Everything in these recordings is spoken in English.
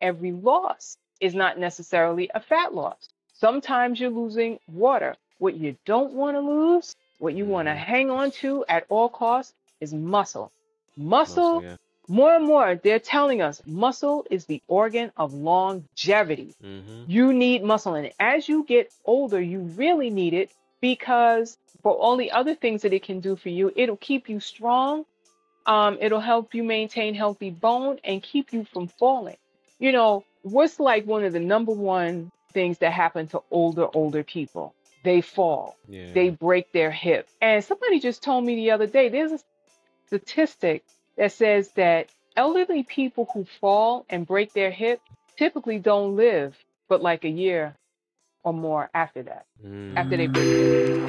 every loss is not necessarily a fat loss. Sometimes you're losing water. What you don't want to lose, what you want to Mm-hmm. hang on to at all costs is muscle. Muscle, Muscle, yeah. more and more, they're telling us muscle is the organ of longevity. Mm-hmm. You need muscle. And as you get older, you really need it because for all the other things that it can do for you, it'll keep you strong. It'll help you maintain healthy bone and keep you from falling. What's like one of the number one things that happen to older people? They fall, they Yeah. break their hip. And somebody just told me the other day, there's a statistic that says that elderly people who fall and break their hip typically don't live but like a year or more after that, after they break their hip.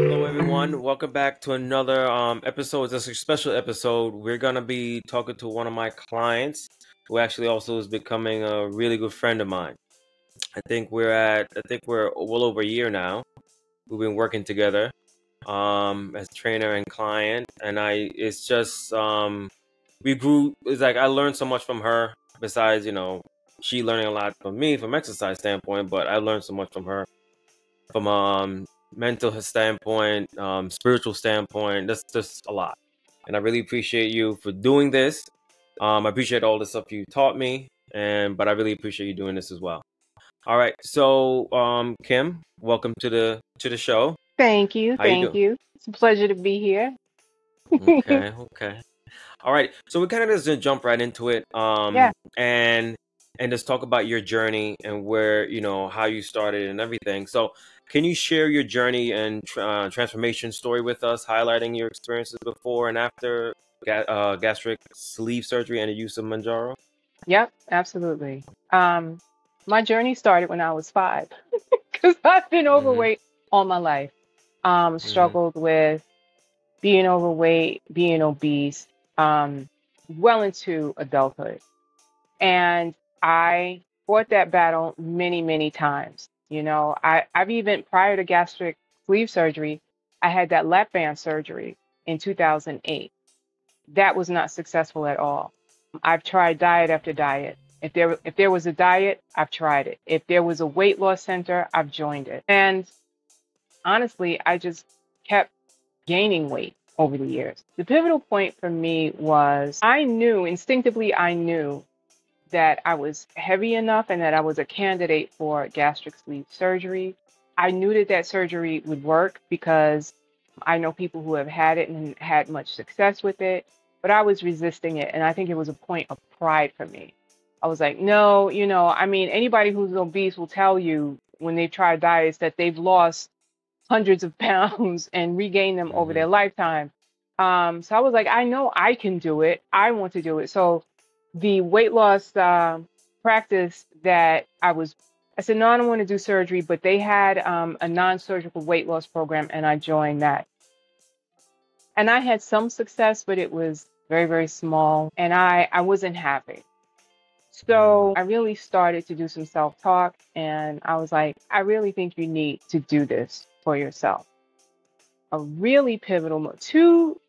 Hello, everyone. Welcome back to another episode. This is a special episode. We're gonna be talking to one of my clients, who actually also is becoming a really good friend of mine. I think we're well over a year now. We've been working together, as trainer and client, and it's just we grew. It's like I learned so much from her. Besides, she learning a lot from me from exercise standpoint, but I learned so much from her from mental standpoint, spiritual standpoint. That's just a lot, and I really appreciate you for doing this. I appreciate all the stuff you taught me, but I really appreciate you doing this as well. All right, so Kim, welcome to the show. Thank you. How you Thank doing? you. It's a pleasure to be here. Okay, okay. All right, so we kind of just gonna jump right into it, Yeah. and just talk about your journey and where how you started and everything. So, can you share your journey and transformation story with us, highlighting your experiences before and after gastric sleeve surgery and the use of Monjaro? Yep. Absolutely. Um, my journey started when I was 5 because I've been Mm-hmm. overweight all my life. Mm-hmm. Struggled with being overweight, being obese, um, well into adulthood. And I fought that battle many, many times. I've even prior to gastric sleeve surgery, I had that lap band surgery in 2008. That was not successful at all. I've tried diet after diet. If there was a diet, I've tried it. If there was a weight loss center, I've joined it. And honestly, I just kept gaining weight over the years. The pivotal point for me was I knew that I was heavy enough and that I was a candidate for gastric sleeve surgery. I knew that that surgery would work because I know people who have had it and had much success with it, but I was resisting it. And I think it was a point of pride for me. I was like, no, I mean, anybody who's obese will tell you when they've tried diets that they've lost hundreds of pounds and regained them over Mm-hmm. their lifetime. So I was like, I know I can do it. I want to do it. So the weight loss practice that I said, no, I don't want to do surgery, but they had a non-surgical weight loss program, and I joined that. And I had some success, but it was very, very small, and I wasn't happy. So I really started to do some self-talk, and I was like, I really think you need to do this for yourself. A really pivotal, two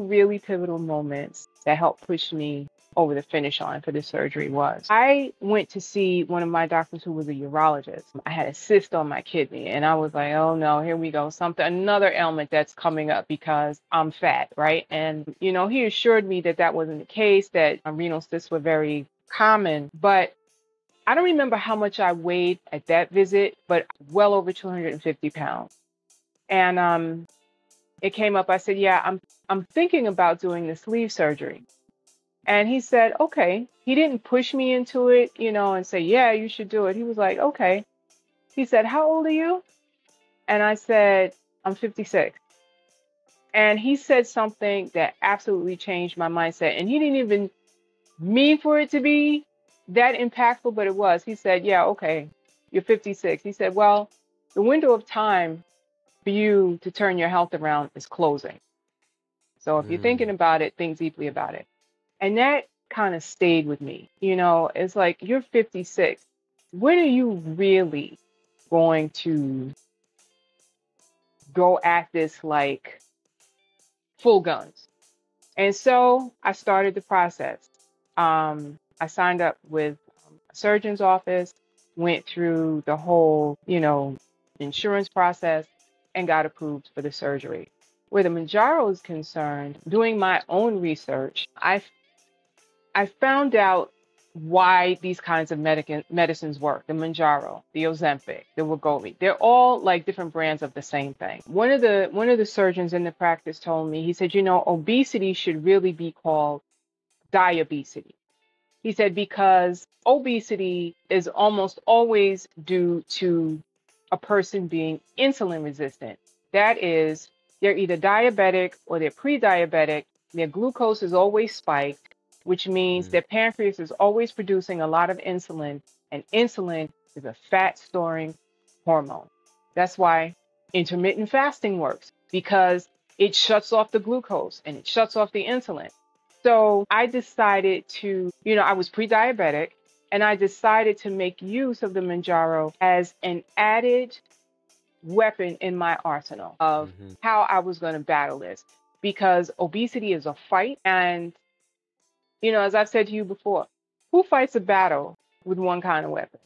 really pivotal moments that helped push me over the finish line for the surgery was I went to see one of my doctors who was a urologist. I had a cyst on my kidney, and I was like, oh no, here we go, another ailment that's coming up because I'm fat, right? And he assured me that that wasn't the case, that renal cysts were very common, but I don't remember how much I weighed at that visit, but well over 250 pounds. And it came up. I said, yeah, I'm thinking about doing the sleeve surgery. And he said, okay. He didn't push me into it, and say, yeah, you should do it. He was like, okay. He said, how old are you? And I said, I'm 56. And he said something that absolutely changed my mindset. And he didn't even mean for it to be that impactful, but it was. He said, yeah, okay, you're 56. He said, well, the window of time for you to turn your health around is closing. So if you're Mm-hmm. thinking about it, think deeply about it. And that kind of stayed with me. It's like you're 56. When are you really going to go at this like full guns? And so I started the process. I signed up with a surgeon's office, went through the whole, insurance process, and got approved for the surgery. Where the Monjaro is concerned, doing my own research, I found out why these kinds of medicines work. The Monjaro, the Ozempic, the Wegovy, they're all like different brands of the same thing. One of the surgeons in the practice told me, he said, obesity should really be called diabetes. He said, because obesity is almost always due to a person being insulin resistant. That is, they're either diabetic or they're pre-diabetic. Their glucose is always spiked, which means their pancreas is always producing a lot of insulin, and insulin is a fat storing hormone. That's why intermittent fasting works, because it shuts off the glucose and it shuts off the insulin. So I decided to, I was pre-diabetic, and I decided to make use of the Monjaro as an added weapon in my arsenal of how I was going to battle this, because obesity is a fight. And, as I've said to you before, who fights a battle with one kind of weapon?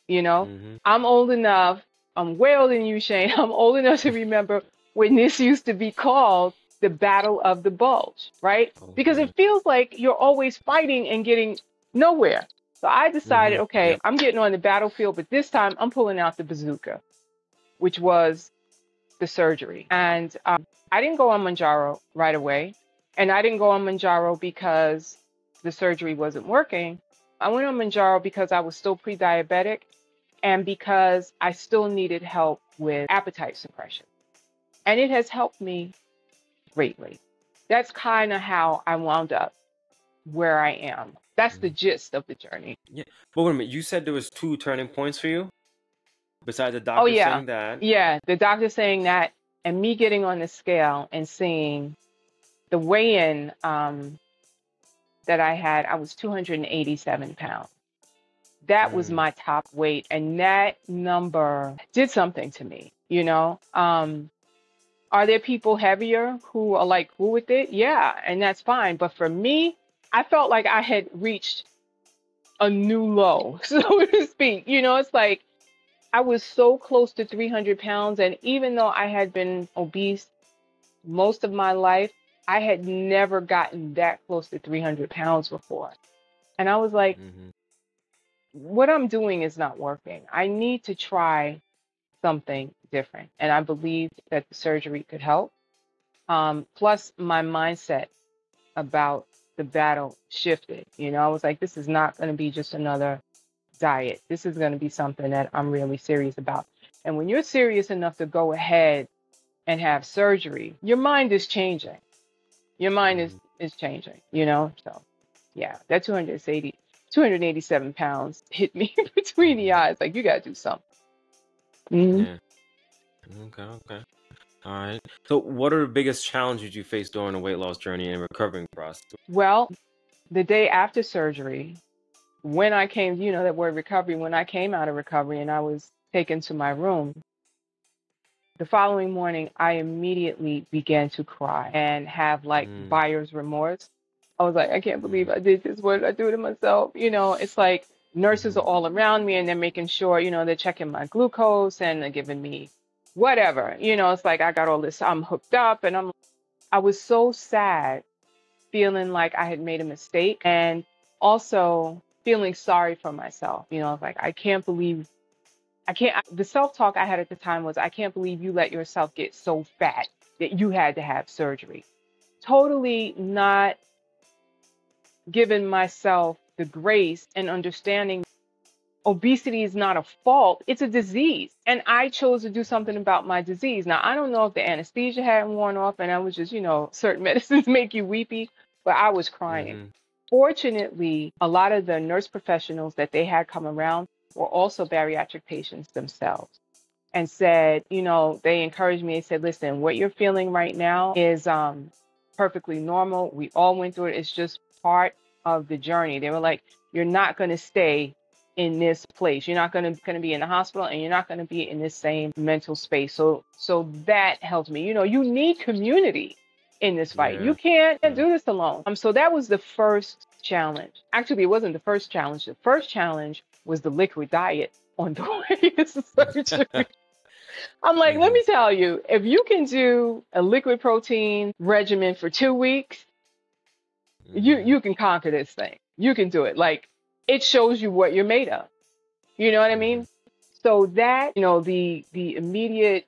I'm old enough, I'm way older than you, Shane. I'm old enough to remember when this used to be called the battle of the bulge, right? Because it feels like you're always fighting and getting nowhere. So I decided, okay, I'm getting on the battlefield, but this time I'm pulling out the bazooka, which was the surgery. And I didn't go on Monjaro right away. And I didn't go on Monjaro because the surgery wasn't working. I went on Monjaro because I was still pre-diabetic and because I still needed help with appetite suppression. And it has helped me greatly. That's kind of how I wound up where I am. That's the gist of the journey. Yeah. But wait a minute, you said there was 2 turning points for you? Besides the doctor saying that? Yeah, the doctor saying that, and me getting on the scale and seeing the weigh-in that I had, I was 287 pounds. That was my top weight, and that number did something to me, Are there people heavier who are like cool with it? Yeah, and that's fine. But for me, I felt like I had reached a new low, so to speak. It's like I was so close to 300 pounds. And even though I had been obese most of my life, I had never gotten that close to 300 pounds before. And I was like, what I'm doing is not working. I need to try something different. And I believed that the surgery could help. Plus, my mindset about the battle shifted. I was like, this is not going to be just another diet. This is going to be something that I'm really serious about. And when you're serious enough to go ahead and have surgery, your mind is changing. Your mind is changing, So, yeah, that 287 pounds hit me between the eyes. Like, you got to do something. Yeah. Okay. All right. So what are the biggest challenges you faced during the weight loss journey and recovering process? Well, the day after surgery, when I came, that word recovery, when I came out of recovery and I was taken to my room, the following morning, I immediately began to cry and have like buyer's remorse. I was like, I can't believe I did this. What did I do to myself? It's like nurses are all around me and they're making sure, they're checking my glucose and they're giving me whatever. It's like I got all this, I'm hooked up, and I was so sad, feeling like I had made a mistake, and also feeling sorry for myself. I was like, the self-talk I had at the time was, I can't believe you let yourself get so fat that you had to have surgery. Totally not giving myself the grace and understanding obesity is not a fault, it's a disease. And I chose to do something about my disease. Now, I don't know if the anesthesia hadn't worn off and I was just, certain medicines make you weepy, but I was crying. Fortunately, a lot of the nurse professionals that they had come around were also bariatric patients themselves, and said, they encouraged me and said, listen, what you're feeling right now is perfectly normal. We all went through it. It's just part of the journey. They were like, you're not going to stay in this place. You're not going to be in the hospital, and you're not going to be in this same mental space. So that helped me. You need community. in this fight. You Yeah. can't do this alone. So that was the first challenge. Actually, it wasn't the first challenge. The first challenge was the liquid diet on the way to surgery. I'm like, let Hmm. me tell you, if you can do a liquid protein regimen for 2 weeks, you Hmm. you can conquer this thing. You can do it. Like, it shows you what you're made of. You know what I Hmm. mean? So that, the immediate,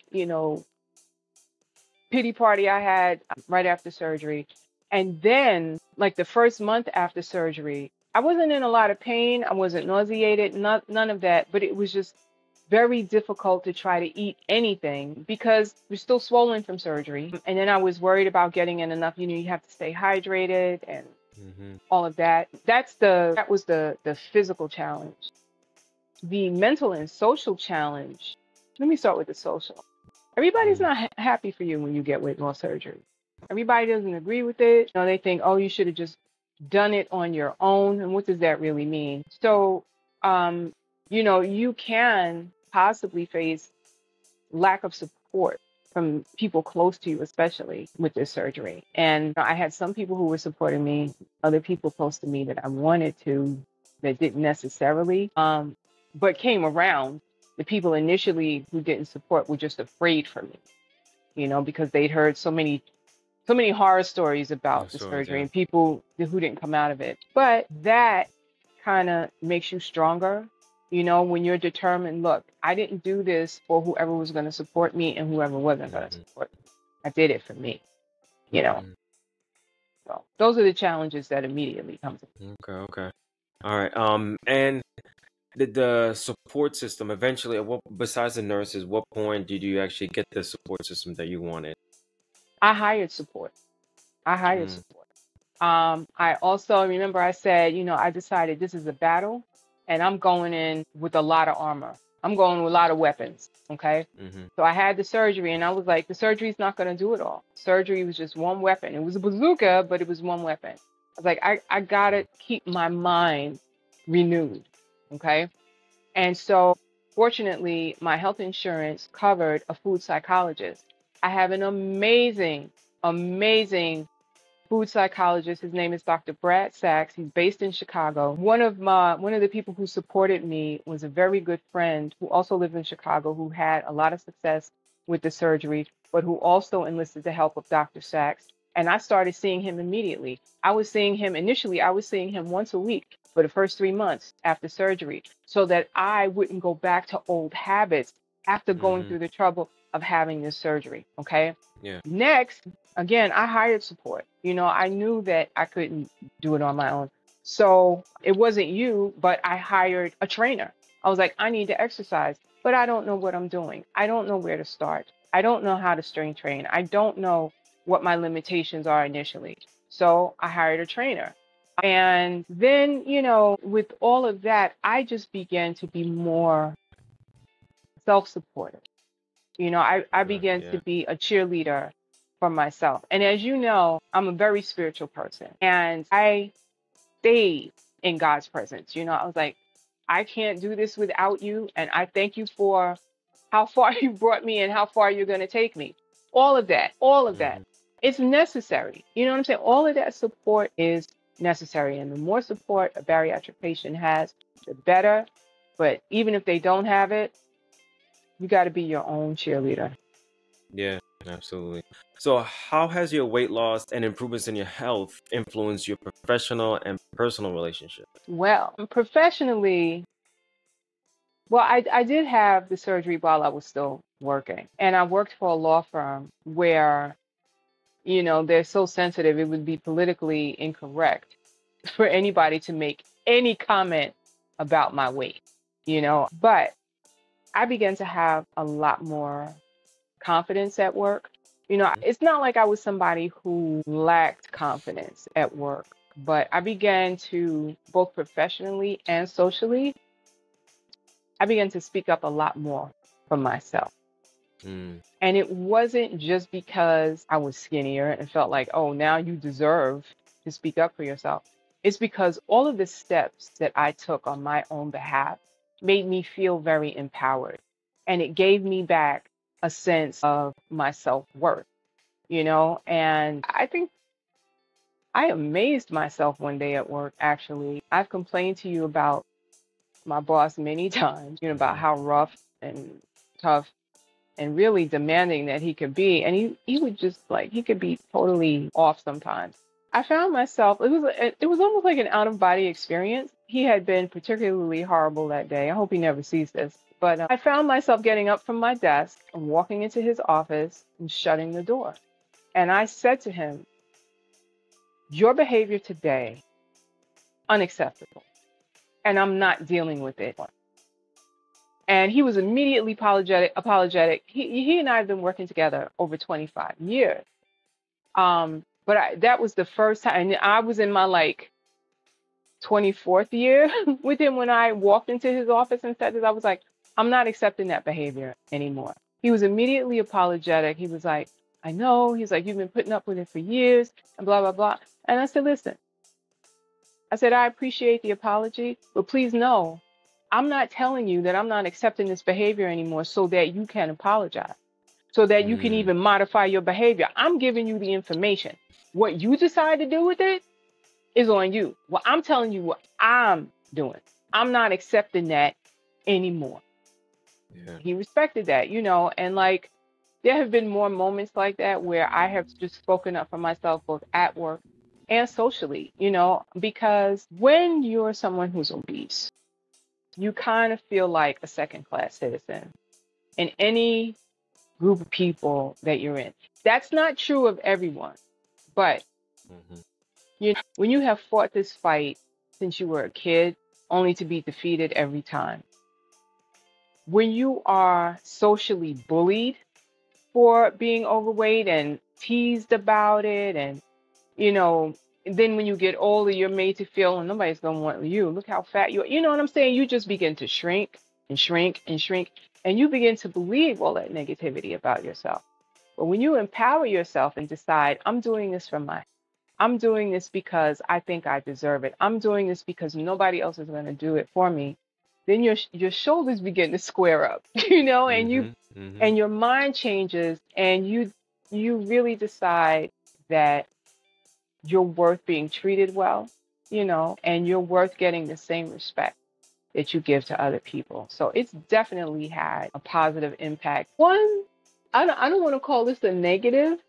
pity party I had right after surgery. And then, like the first month after surgery, I wasn't in a lot of pain. I wasn't nauseated, none of that. But it was just very difficult to try to eat anything because you're still swollen from surgery. And then I was worried about getting in enough, you have to stay hydrated and Hmm. all of that. That was the physical challenge. The mental and social challenge. Let me start with the social. Everybody's Hmm. not happy for you when you get weight loss surgery. Everybody doesn't agree with it. They think, oh, you should have just done it on your own. And what does that really mean? So, you can possibly face lack of support from people close to you, especially with this surgery. And I had some people who were supporting me, other people close to me that I wanted to, that didn't necessarily, but came around. The people initially who didn't support were just afraid for me, because they'd heard so many horror stories No about the stories. surgery Yeah. and people who didn't come out of it. But that kind of makes you stronger, when you're determined, look, I didn't do this for whoever was going to support me and whoever wasn't going to Hmm. support me. I did it for me, you know. Hmm. So those are the challenges that immediately come to Okay. Okay. All right. And the support system eventually, at what, besides the nurses, what point did you actually get the support system that you wanted? I hired support. I hired Mm. support. I also remember I said, I decided this is a battle and I'm going in with a lot of armor. I'm going with a lot of weapons. Okay. Hmm. So I had the surgery and I was like, the surgery's not going to do it all. Surgery was just one weapon. It was a bazooka, but it was one weapon. I was like, I got to keep my mind renewed. Okay. And so fortunately, my health insurance covered a food psychologist. I have an amazing, amazing food psychologist. His name is Dr. Brad Sachs. He's based in Chicago. One of the people who supported me was a very good friend who also lived in Chicago, who had a lot of success with the surgery, but who also enlisted the help of Dr. Sachs. And I started seeing him immediately. I was seeing him once a week for the first 3 months after surgery so that I wouldn't go back to old habits after going Hmm. through the trouble of having this surgery. Okay. Yeah. Next, again, I hired support. I knew that I couldn't do it on my own. So it wasn't you, but I hired a trainer. I was like, I need to exercise, but I don't know what I'm doing. I don't know where to start. I don't know how to strength train. I don't know what my limitations are initially. So I hired a trainer. And then, with all of that, I just began to be more self supportive. I Right. began to Yeah. be a cheerleader for myself. And as you know, I'm a very spiritual person and I stayed in God's presence. I was like, I can't do this without you. And I thank you for how far you brought me and how far you're going to take me. All of that. Hmm. It's necessary. You know what I'm saying? All of that support is necessary. And the more support a bariatric patient has, the better. But even if they don't have it, you got to be your own cheerleader. Yeah. Absolutely. So, how has your weight loss and improvements in your health influenced your professional and personal relationship? Well, professionally, well, I did have the surgery while I was still working. And I worked for a law firm where, they're so sensitive, it would be politically incorrect for anybody to make any comment about my weight. But I began to have a lot more confidence at work. It's not like I was somebody who lacked confidence at work, but I began to, both professionally and socially, I began to speak up a lot more for myself. Mm. And it wasn't just because I was skinnier and felt like, oh, now you deserve to speak up for yourself. It's because all of the steps that I took on my own behalf made me feel very empowered. And it gave me back a sense of my self worth. And I think I amazed myself one day at work, actually. I've complained to you about my boss many times, about how rough and tough and really demanding that he could be. And he would just he could be totally off sometimes. I found myself, it was almost like an out of body experience. He had been particularly horrible that day. I hope he never sees this. But I found myself getting up from my desk and walking into his office and shutting the door. And I said to him, your behavior today, unacceptable. And I'm not dealing with it. And he was immediately apologetic. He and I have been working together over 25 years. That was the first time, and I was in my 24th year with him when I walked into his office and said this. I was like, I'm not accepting that behavior anymore. He was immediately apologetic. He was like, I know. He's like, you've been putting up with it for years and blah, blah, blah. And I said, listen, I appreciate the apology, but please know, I'm not telling you that I'm not accepting this behavior anymore so that you can apologize, so that you can even modify your behavior. I'm giving you the information. What you decide to do with it is on you. Well, I'm telling you what I'm doing. I'm not accepting that anymore. Yeah. He respected that, and there have been more moments like that where I have just spoken up for myself, both at work and socially, because when you're someone who's obese, you kind of feel like a second-class citizen in any group of people that you're in. That's not true of everyone, but when you have fought this fight since you were a kid, only to be defeated every time, when you are socially bullied for being overweight and teased about it, and then when you get older, you're made to feel, and nobody's gonna want you. Look how fat you are. You know what I'm saying? You just begin to shrink and shrink and shrink, and you begin to believe all that negativity about yourself. But when you empower yourself and decide, I'm doing this because I think I deserve it. I'm doing this because nobody else is going to do it for me. Then your shoulders begin to square up, and your mind changes, and you really decide that you're worth being treated well, and you're worth getting the same respect that you give to other people. So it's definitely had a positive impact. I don't want to call this a negative.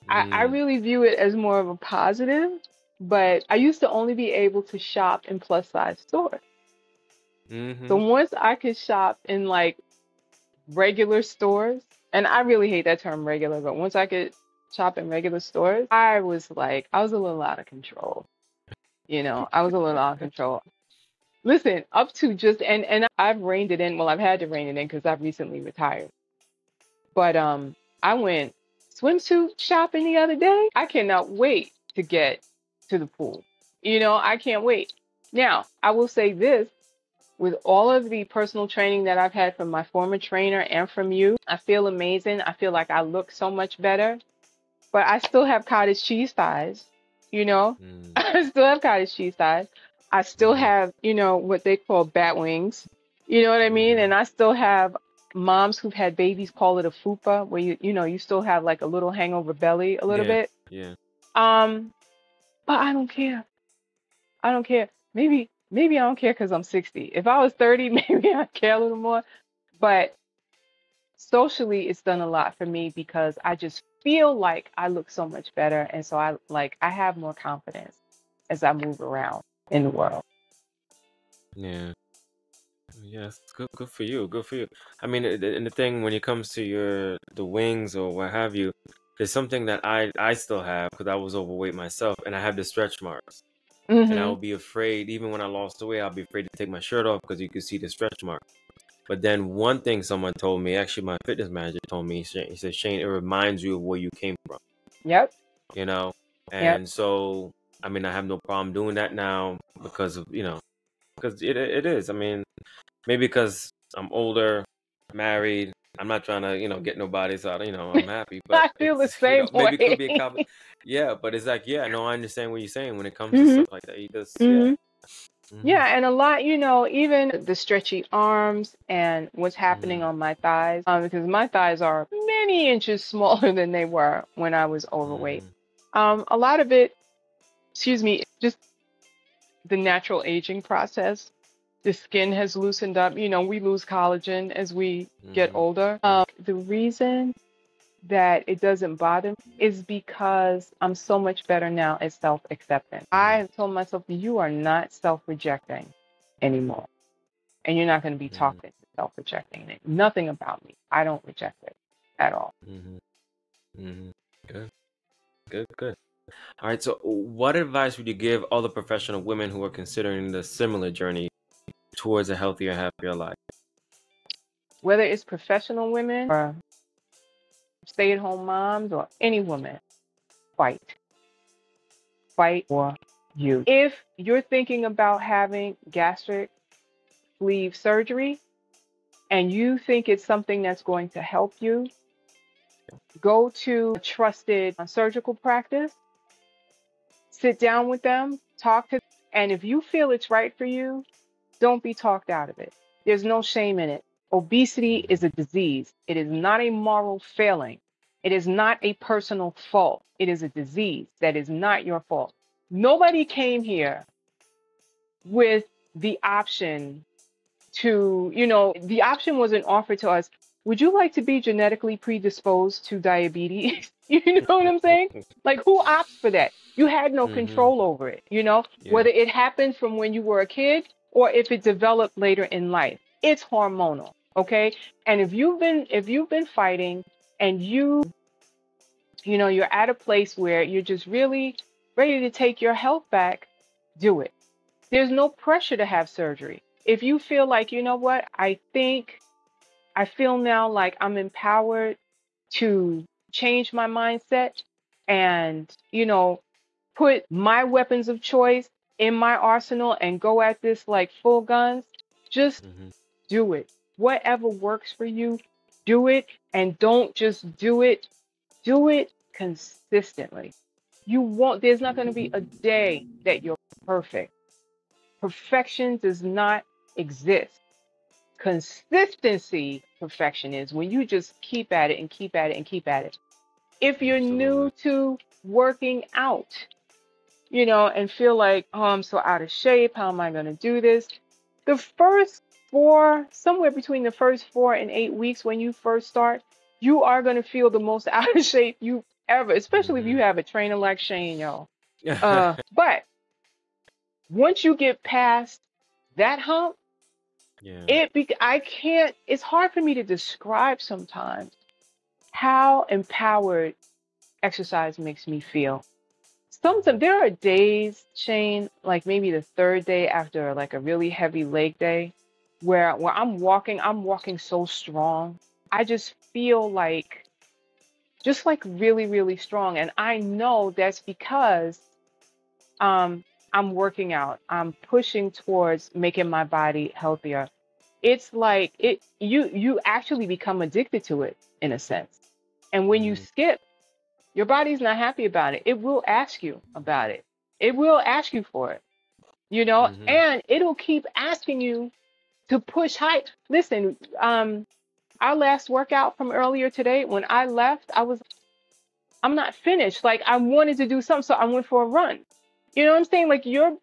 I really view it as more of a positive, but I used to only be able to shop in plus size stores. So once I could shop in regular stores, and I really hate that term regular, but once I could shop in regular stores, I was a little out of control. I was a little out of control. Listen, up to just, and I've reined it in. Well, I've had to rein it in because I've recently retired. But I went swimsuit shopping the other day. I cannot wait to get to the pool. I can't wait. Now, I will say this, with all of the personal training that I've had from my former trainer and from you, I feel amazing. I feel like I look so much better, but I still have cottage cheese thighs, I still have cottage cheese thighs. I still have, what they call bat wings, you know what I mean? And I still have moms who've had babies call it a fupa, where you still have a little hangover belly a little bit. Yeah. But I don't care. I don't care. Maybe I don't care because I'm 60. If I was 30, maybe I'd care a little more. But socially, it's done a lot for me because I just feel like I look so much better. And so I have more confidence as I move around in the world. Yeah. Yes, good for you. Good for you. I mean, and the thing when it comes to the wings or what have you, there's something that I still have because I was overweight myself, and I have the stretch marks. And I would be afraid, even when I lost the weight, I'll be afraid to take my shirt off because you could see the stretch mark. But then one thing someone told me, actually my fitness manager told me, he said, Shane, it reminds you of where you came from. Yep. And so, I mean, I have no problem doing that now because of, because it is. I mean, maybe because I'm older, married, I'm not trying to, get nobody, so, I'm happy. But I feel the same way. Maybe it could be a compliment. Yeah, but it's I understand what you're saying when it comes to stuff like that. You just, Mm-hmm. Yeah, and a lot, even the stretchy arms and what's happening on my thighs, because my thighs are many inches smaller than they were when I was overweight. Mm-hmm. A lot of it, excuse me, just the natural aging process. The skin has loosened up. We lose collagen as we get Mm-hmm. older. The reason that it doesn't bother me is because I'm so much better now at self-acceptance. I Mm-hmm. have told myself, you are not self-rejecting anymore. And you're not going to be Mm-hmm. talked into self-rejecting it. Nothing about me. I don't reject it at all. Mm-hmm. Mm-hmm. Good. Good. Good. All right. So, what advice would you give other professional women who are considering the similar journey towards a healthier, happier life? Whether it's professional women or stay-at-home moms or any woman, fight. Fight for you. If you're thinking about having gastric sleeve surgery and you think it's something that's going to help you, go to a trusted surgical practice, sit down with them, talk to them, and if you feel it's right for you, don't be talked out of it. There's no shame in it. Obesity is a disease. It is not a moral failing. It is not a personal fault. It is a disease that is not your fault. Nobody came here with the option the option wasn't offered to us. Would you like to be genetically predisposed to diabetes? You know what I'm saying? Like, who opts for that? You had no Mm-hmm. control over it, Yeah. whether it happened from when you were a kid or if it developed later in life. It's hormonal, okay? And if you've been fighting and you're at a place where you're just really ready to take your health back, do it. There's no pressure to have surgery. If you feel like, you know what, I feel now like I'm empowered to change my mindset and, put my weapons of choice in my arsenal and go at this like full guns, just Mm-hmm. do it. Whatever works for you, do it. And don't just do it consistently. There's not going to be a day that you're perfect. Perfection does not exist. Consistency, perfection is when you just keep at it and keep at it and keep at it. If you're Absolutely. new to working out, and feel like, oh, I'm so out of shape, how am I going to do this? Somewhere between the first 4 and 8 weeks when you first start, you are going to feel the most out of shape you ever, especially if Mm-hmm. you have a trainer like Shane, y'all. But once you get past that hump, Yeah. it's hard for me to describe sometimes how empowered exercise makes me feel. Sometimes there are days, Shane, like maybe the third day after like a really heavy leg day, where I'm walking so strong. I just feel like just like really, really strong. And I know that's because um I'm working out. I'm pushing towards making my body healthier. It's like you actually become addicted to it in a sense. And when you Mm-hmm. skip, your body's not happy about it. It will ask you about it. It will ask you for it, Mm-hmm. and it'll keep asking you to push high. Listen, our last workout from earlier today, when I left, I'm not finished. Like I wanted to do something, so I went for a run. You know what I'm saying? Like your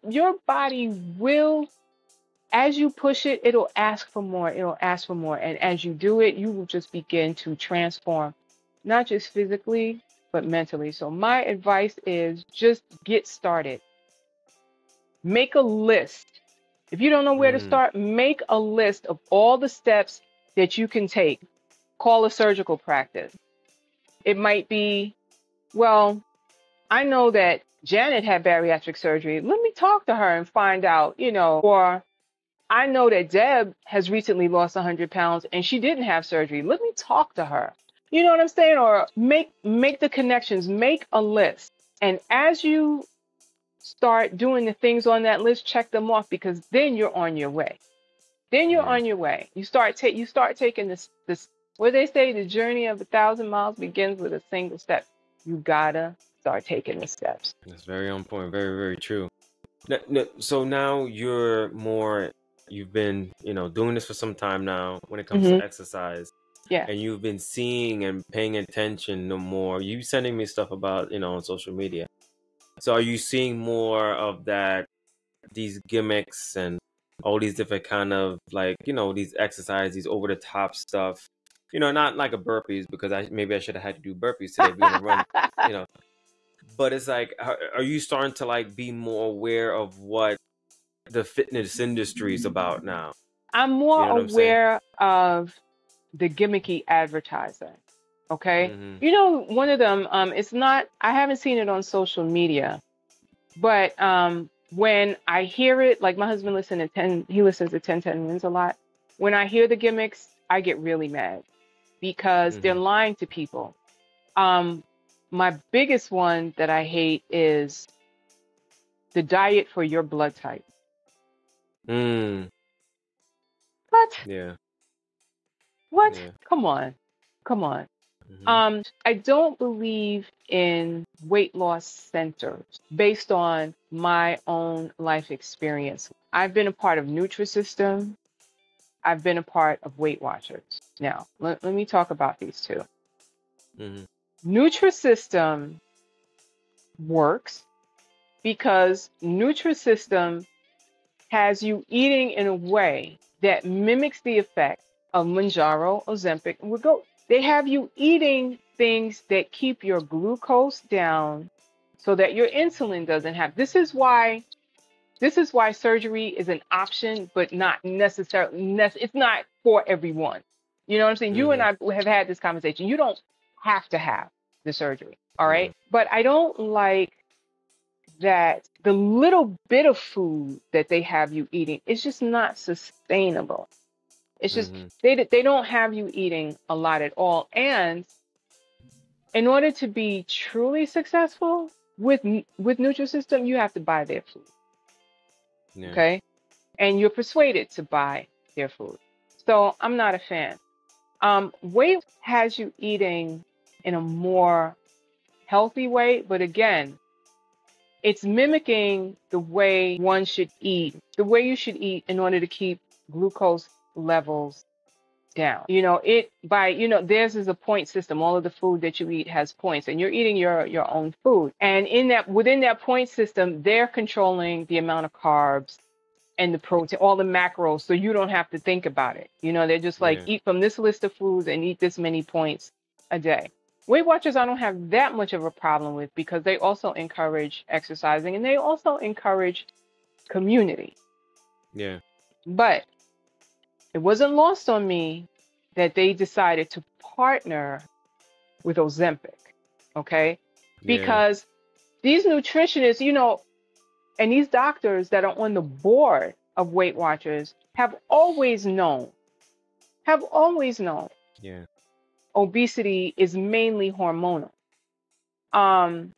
body will, as you push it, it'll ask for more. It'll ask for more. And as you do it, you will just begin to transform, not just physically, but mentally. So my advice is just get started. Make a list. If you don't know where to Mm-hmm. start, make a list of all the steps that you can take. Call a surgical practice. It might be, well, I know that Janet had bariatric surgery. Let me talk to her and find out, or I know that Deb has recently lost 100 pounds and she didn't have surgery. Let me talk to her. You know what I'm saying? Or make the connections, make a list. And as you start doing the things on that list, check them off because then you're on your way. Then you're Yeah. on your way. You start taking this what they say, the journey of 1,000 miles begins with a single step. You gotta start taking the steps. That's very on point. Very, very true. So now you've been, doing this for some time now when it comes Hmm. to exercise, Yeah. and you've been seeing and paying attention no more. You sending me stuff about, on social media. So are you seeing more of that, these gimmicks and all these different kind of like, these exercises, these over the top stuff? Not like a burpees because I should have had to do burpees today. We're gonna run, you know. But it's like, are you starting to like be more aware of what the fitness industry is about now? I'm You more know what I'm saying? aware of the gimmicky advertising. Okay. Mm-hmm. One of them, it's not, I haven't seen it on social media, but when I hear it, like my husband he listens to 1010 Wins a lot. When I hear the gimmicks, I get really mad because they're Mm-hmm. lying to people. Um, my biggest one that I hate is the diet for your blood type. Mm. What? Yeah. What? Yeah. Come on. Come on. Mm-hmm. I don't believe in weight loss centers based on my own life experience. I've been a part of Nutrisystem. I've been a part of Weight Watchers. Now, let me talk about these two. Mm-hmm. Nutrisystem works because Nutrisystem has you eating in a way that mimics the effect of Monjaro, Ozempic, and Wegovy. They have you eating things that keep your glucose down so that your insulin doesn't have. This is why surgery is an option, but not necessarily. It's not for everyone. You know what I'm saying? You and Mm-hmm. I have had this conversation. You don't have to have the surgery, all Mm-hmm. right? But I don't like that the little bit of food that they have you eating is just not sustainable. It's just Mm-hmm. they don't have you eating a lot at all. And in order to be truly successful with Nutrisystem, you have to buy their food, Yeah. okay? And you're persuaded to buy their food. So I'm not a fan. Weight has you eating in a more healthy way, but again, it's mimicking the way one should eat, the way you should eat in order to keep glucose levels down. Theirs is a point system. All of the food that you eat has points, and you're eating your own food. And within that point system, they're controlling the amount of carbs and the protein, all the macros, so you don't have to think about it. They're just like Yeah. eat from this list of foods and eat this many points a day. Weight Watchers, I don't have that much of a problem with because they also encourage exercising and they also encourage community. Yeah. But it wasn't lost on me that they decided to partner with Ozempic, okay? Yeah. Because these nutritionists, and these doctors that are on the board of Weight Watchers have always known Yeah. obesity is mainly hormonal. Um,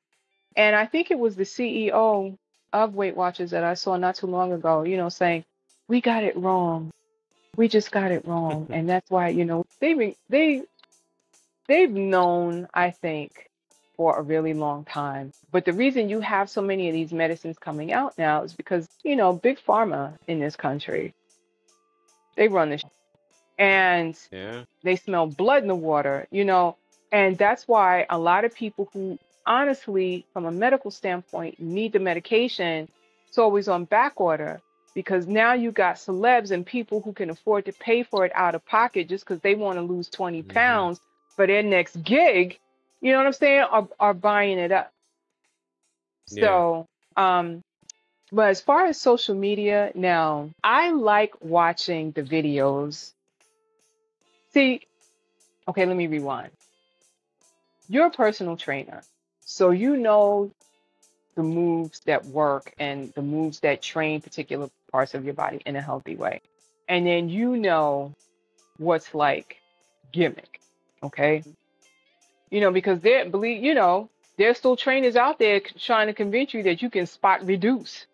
and I think it was the CEO of Weight Watchers that I saw not too long ago, saying, "We got it wrong. We just got it wrong." And that's why, they've known, I think, for a really long time. But the reason you have so many of these medicines coming out now is because, big pharma in this country, they run the show. And Yeah. they smell blood in the water, and that's why a lot of people who honestly, from a medical standpoint, need the medication, it's always on back order because now you got celebs and people who can afford to pay for it out of pocket just because they want to lose 20 Mm-hmm. pounds for their next gig, you know what I'm saying, are buying it up. Yeah. So, but as far as social media, now, I like watching the videos. See, okay, let me rewind. You're a personal trainer, so you know the moves that work and the moves that train particular parts of your body in a healthy way. And then you know what's like gimmick, okay? Because there's still trainers out there trying to convince you that you can spot reduce,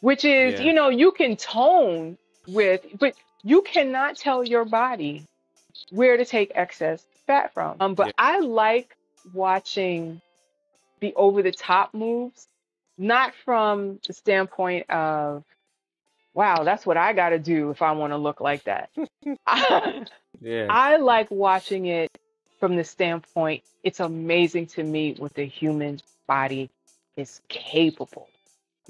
which is, Yeah. you can tone but you cannot tell your body where to take excess fat from. But Yeah. I like watching the over the top moves not from the standpoint of, wow, that's what I got to do if I want to look like that. Yeah. I like watching it from the standpoint, it's amazing to me what the human body is capable.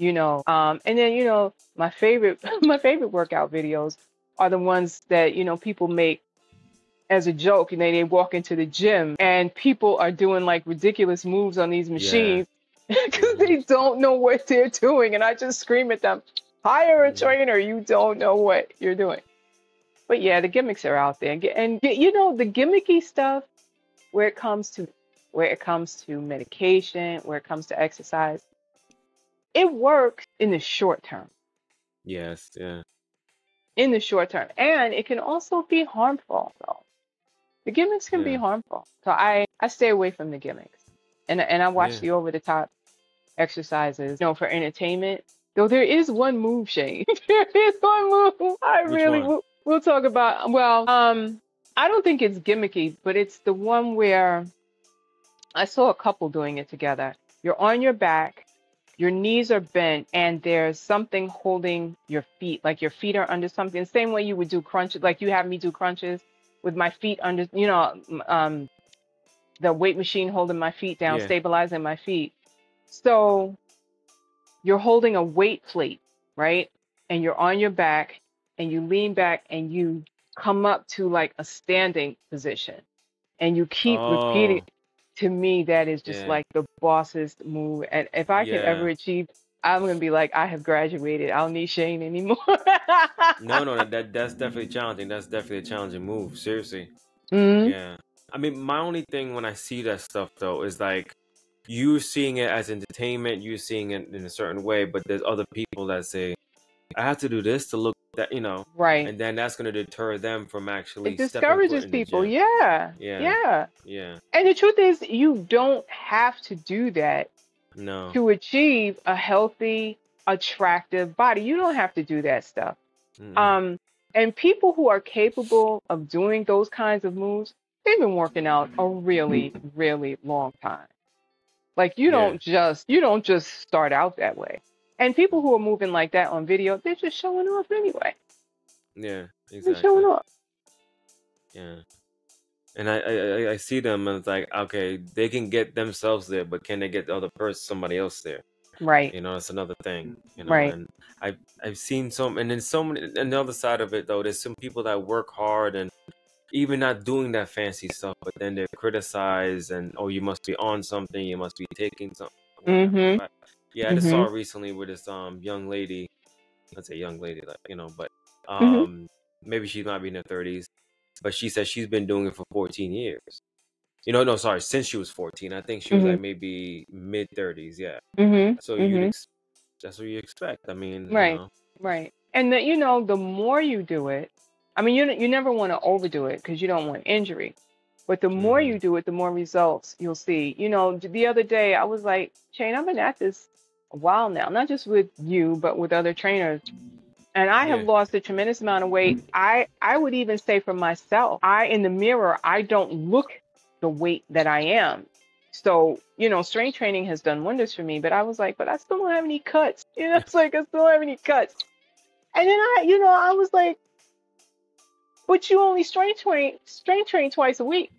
And then my favorite my favorite workout videos are the ones that people make as a joke, and they walk into the gym and people are doing like ridiculous moves on these Yeah. machines because Hmm. they don't know what they're doing, and I just scream at them, hire a Hmm. trainer, you don't know what you're doing. But yeah, the gimmicks are out there, and the gimmicky stuff where it comes to medication, where it comes to exercise, it works in the short term. Yes. Yeah. In the short term, and it can also be harmful. So the gimmicks can be Yeah. harmful. So I stay away from the gimmicks, and I watch Yeah. the over the top exercises, for entertainment. Though there is one move, Shane. There is one move. I Which really one? we'll talk about. Well, I don't think it's gimmicky, but it's the one where I saw a couple doing it together. You're on your back, your knees are bent, and there's something holding your feet, like your feet are under something. The same way you would do crunches, like you have me do crunches with my feet under, the weight machine holding my feet down, Yeah. stabilizing my feet. So you're holding a weight plate, right? And you're on your back, and you lean back, and you come up to like a standing position, and you keep repeating. Oh. To me, that is just Yeah. like the bossest move. And if I can ever Yeah. achieve, I'm gonna be like, I have graduated. I don't need Shane anymore. No, no, that's definitely challenging. That's definitely a challenging move. Seriously. Mm, Yeah. I mean, my only thing when I see that stuff though is like you seeing it as entertainment, you seeing it in a certain way, but there's other people that say, I have to do this to look that, right. and then that's gonna deter them from It actually stepping foot discourages in the people. gym. Yeah. Yeah. Yeah. Yeah. And the truth is, you don't have to do that No. to achieve a healthy, attractive body. You don't have to do that stuff. Mm-mm. Um, and people who are capable of doing those kinds of moves, they've been working out a really, really long time. Like Yeah. you don't just start out that way. And people who are moving like that on video, they're just showing off anyway. Yeah. They're showing Exactly. off. Yeah. And I see them and it's like, okay, they can get themselves there, but can they get the other person, somebody else there? Right, That's another thing. right. And I've seen some, and then so many. And the other side of it, though, there's some people that work hard and even not doing that fancy stuff, but then they're criticized and oh, you must be on something, you must be taking something, whatever. Mm-hmm. But yeah, I just saw Mm-hmm. recently with this young lady, let's say young lady, like but Mm-hmm. maybe she might be in her 30s, but she said she's been doing it for 14 years. No, sorry, since she was 14. I think she was Mm-hmm. like maybe mid 30s. Yeah. So Mm-hmm. you'd Mm-hmm. that's what you expect. I mean, Right. Right. And the more you do it, I mean, you never want to overdo it because you don't want injury. But the more hmm you do it, the more results you'll see. The other day I was like, Shane, I've been at this a while now, not just with you, but with other trainers. And I have yeah, lost a tremendous amount of weight. I would even say for myself, in the mirror, I don't look the weight that I am. So, strength training has done wonders for me, but I was like, but I still don't have any cuts. It's like I still don't have any cuts. And then I was like, but you only strength train twice a week.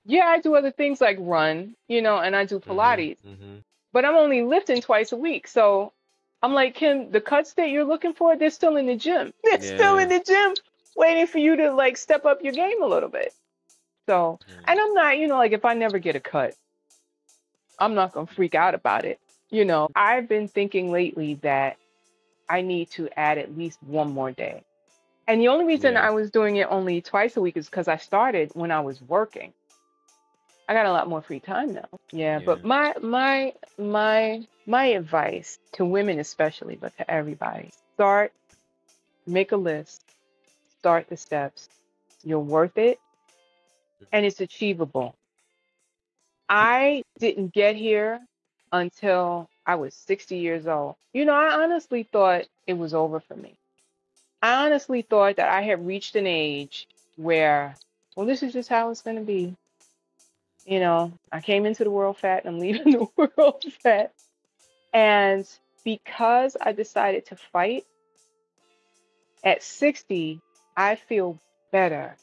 Yeah, I do other things like run, and I do hmm Pilates, hmm but I'm only lifting twice a week. So I'm like, Kim, the cuts that you're looking for, they're still in the gym. They're still in yeah, the gym waiting for you to like step up your game a little bit. So, yeah, and I'm not, like if I never get a cut, I'm not going to freak out about it. I've been thinking lately that I need to add at least one more day. And the only reason yeah, I was doing it only twice a week is because I started when I was working. I got a lot more free time now. Yeah, yeah, but my advice to women especially, but to everybody, make a list, start the steps. You're worth it and it's achievable. I didn't get here until I was 60 years old. I honestly thought it was over for me. I honestly thought that I had reached an age where, well, this is just how it's going to be. I came into the world fat and I'm leaving the world fat. And because I decided to fight, at 60, I feel better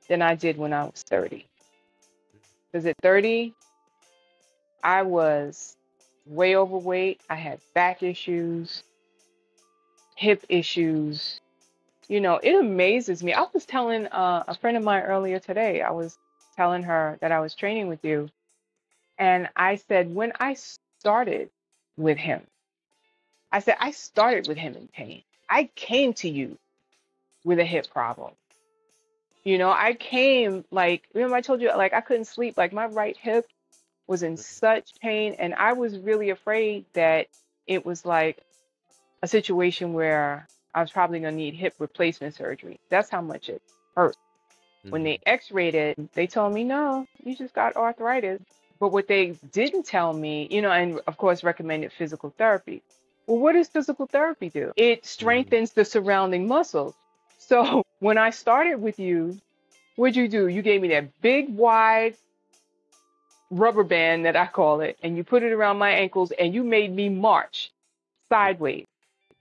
than I did when I was 30. Because at 30, I was way overweight. I had back issues, hip issues. You know, it amazes me. I was telling a friend of mine earlier today, I was telling her that I was training with you. And I said, when I started with him, I said, I started with him in pain. I came to you with a hip problem. You know, I came like, remember I told you, like, I couldn't sleep. Like, my right hip was in such pain. And I was really afraid that it was like a situation where I was probably going to need hip replacement surgery. That's how much it hurt. When they x-rayed it, they told me, no, you just got arthritis. But what they didn't tell me, you know, and of course recommended physical therapy. Well, what does physical therapy do? It strengthens the surrounding muscles. So when I started with you, what'd you do? You gave me that big, wide rubber band that I call it, and you put it around my ankles, and you made me march sideways,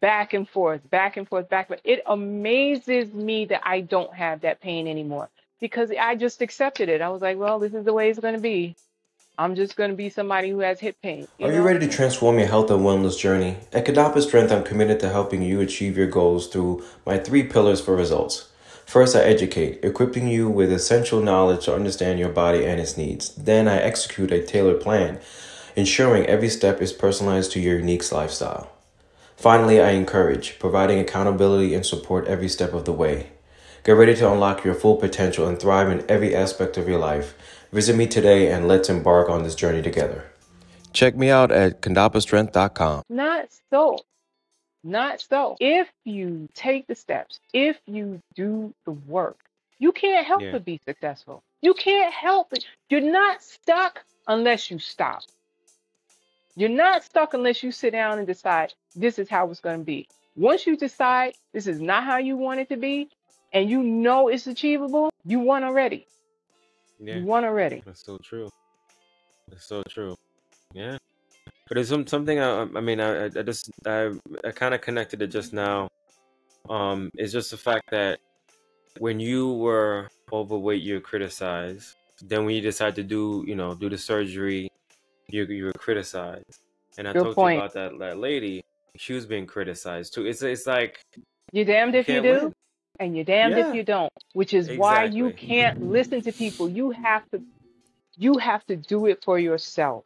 back and forth, back and forth, back. But it amazes me that I don't have that pain anymore because I just accepted it. I was like, well, this is the way it's going to be. I'm just going to be somebody who has hip pain, you Are you know? ready to transform your health and wellness journey? At Condappa Strength, I'm committed to helping you achieve your goals through my 3 pillars for results. First, I educate, equipping you with essential knowledge to understand your body and its needs. Then, I execute a tailored plan, ensuring every step is personalized to your unique lifestyle. Finally, I encourage, providing accountability and support every step of the way. Get ready to unlock your full potential and thrive in every aspect of your life. Visit me today and let's embark on this journey together. Check me out at condappastrength.com. Not so. Not so. If you take the steps, if you do the work, you can't help but be successful. You can't help it. You're not stuck unless you stop. You're not stuck unless you sit down and decide this is how it's going to be. Once you decide this is not how you want it to be, and you know it's achievable, you won already. Yeah, you won already. that's so true. That's so true. Yeah. But there's something I kind of connected it just now. It's just the fact that when you were overweight, you were criticized. Then when you decide to do the surgery, you were criticized. And I Good talked to you point. about that lady. She was being criticized too. It's like You're damned you if you can't do, win. and you're damned if Yeah, you don't, which is why you exactly. can't listen to people. You have to do it for yourself.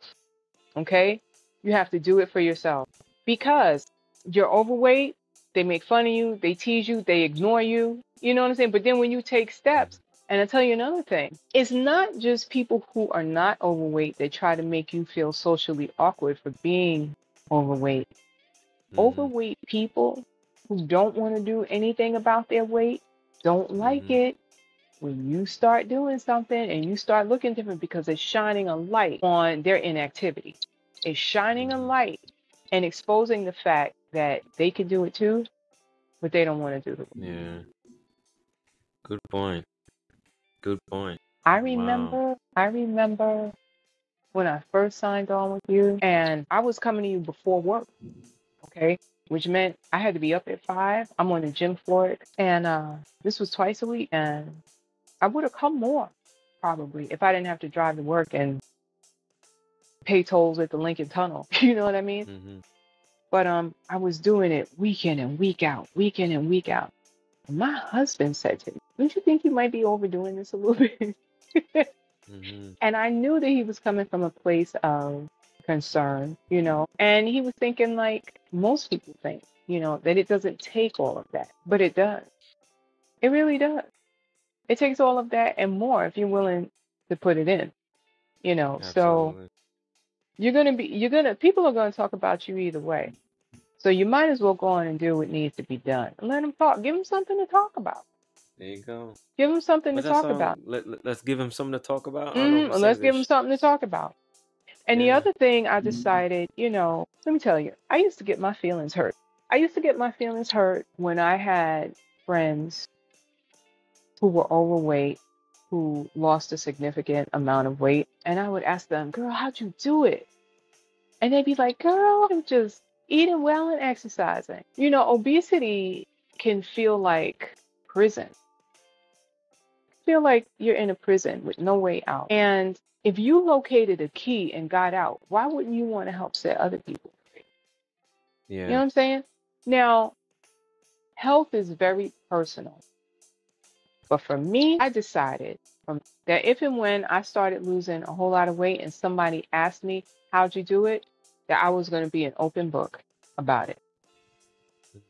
Okay? You have to do it for yourself because you're overweight, they make fun of you, they tease you, they ignore you. You know what I'm saying? But then when you take steps, and I tell you another thing, it's not just people who are not overweight that try to make you feel socially awkward for being overweight. Hmm. Overweight people who don't want to do anything about their weight don't like Hmm. it when you start doing something and you start looking different because it's shining a light on their inactivity. It's shining a Hmm. light and exposing the fact that they can do it too, but they don't want to do it. Yeah. Good point. Good point. I Wow. remember, I remember when I first signed on with you and I was coming to you before work, okay? Which meant I had to be up at 5. I'm on the gym floor and this was twice a week and I would have come more probably if I didn't have to drive to work and pay tolls at the Lincoln Tunnel. You know what I mean? Hmm. But I was doing it week in and week out, week in and week out. And my husband said to me, "Don't you think you might be overdoing this a little bit?" Hmm. And I knew that he was coming from a place of concern, you know, and he was thinking like most people think, you know, that it doesn't take all of that, but it does. It really does. It takes all of that and more if you're willing to put it in, you know. So Absolutely. people are gonna talk about you either way. So you might as well go on and do what needs to be done. And let them talk. Give them something to talk about. There you go. Give them something to What's that talk about. song? Let's give him something to talk about. I don't know who Let's sings give them this. something to talk about. And the Yeah. other thing I decided, you know, let me tell you, I used to get my feelings hurt. I used to get my feelings hurt when I had friends who were overweight, who lost a significant amount of weight. And I would ask them, girl, how'd you do it? And they'd be like, girl, I'm just eating well and exercising. Obesity can feel like prison. Feel like you're in a prison with no way out. And if you located a key and got out, why wouldn't you want to help set other people free? You know Yeah. what I'm saying? Now, health is very personal. But for me, I decided that if and when I started losing a whole lot of weight and somebody asked me, how'd you do it? That I was going to be an open book about it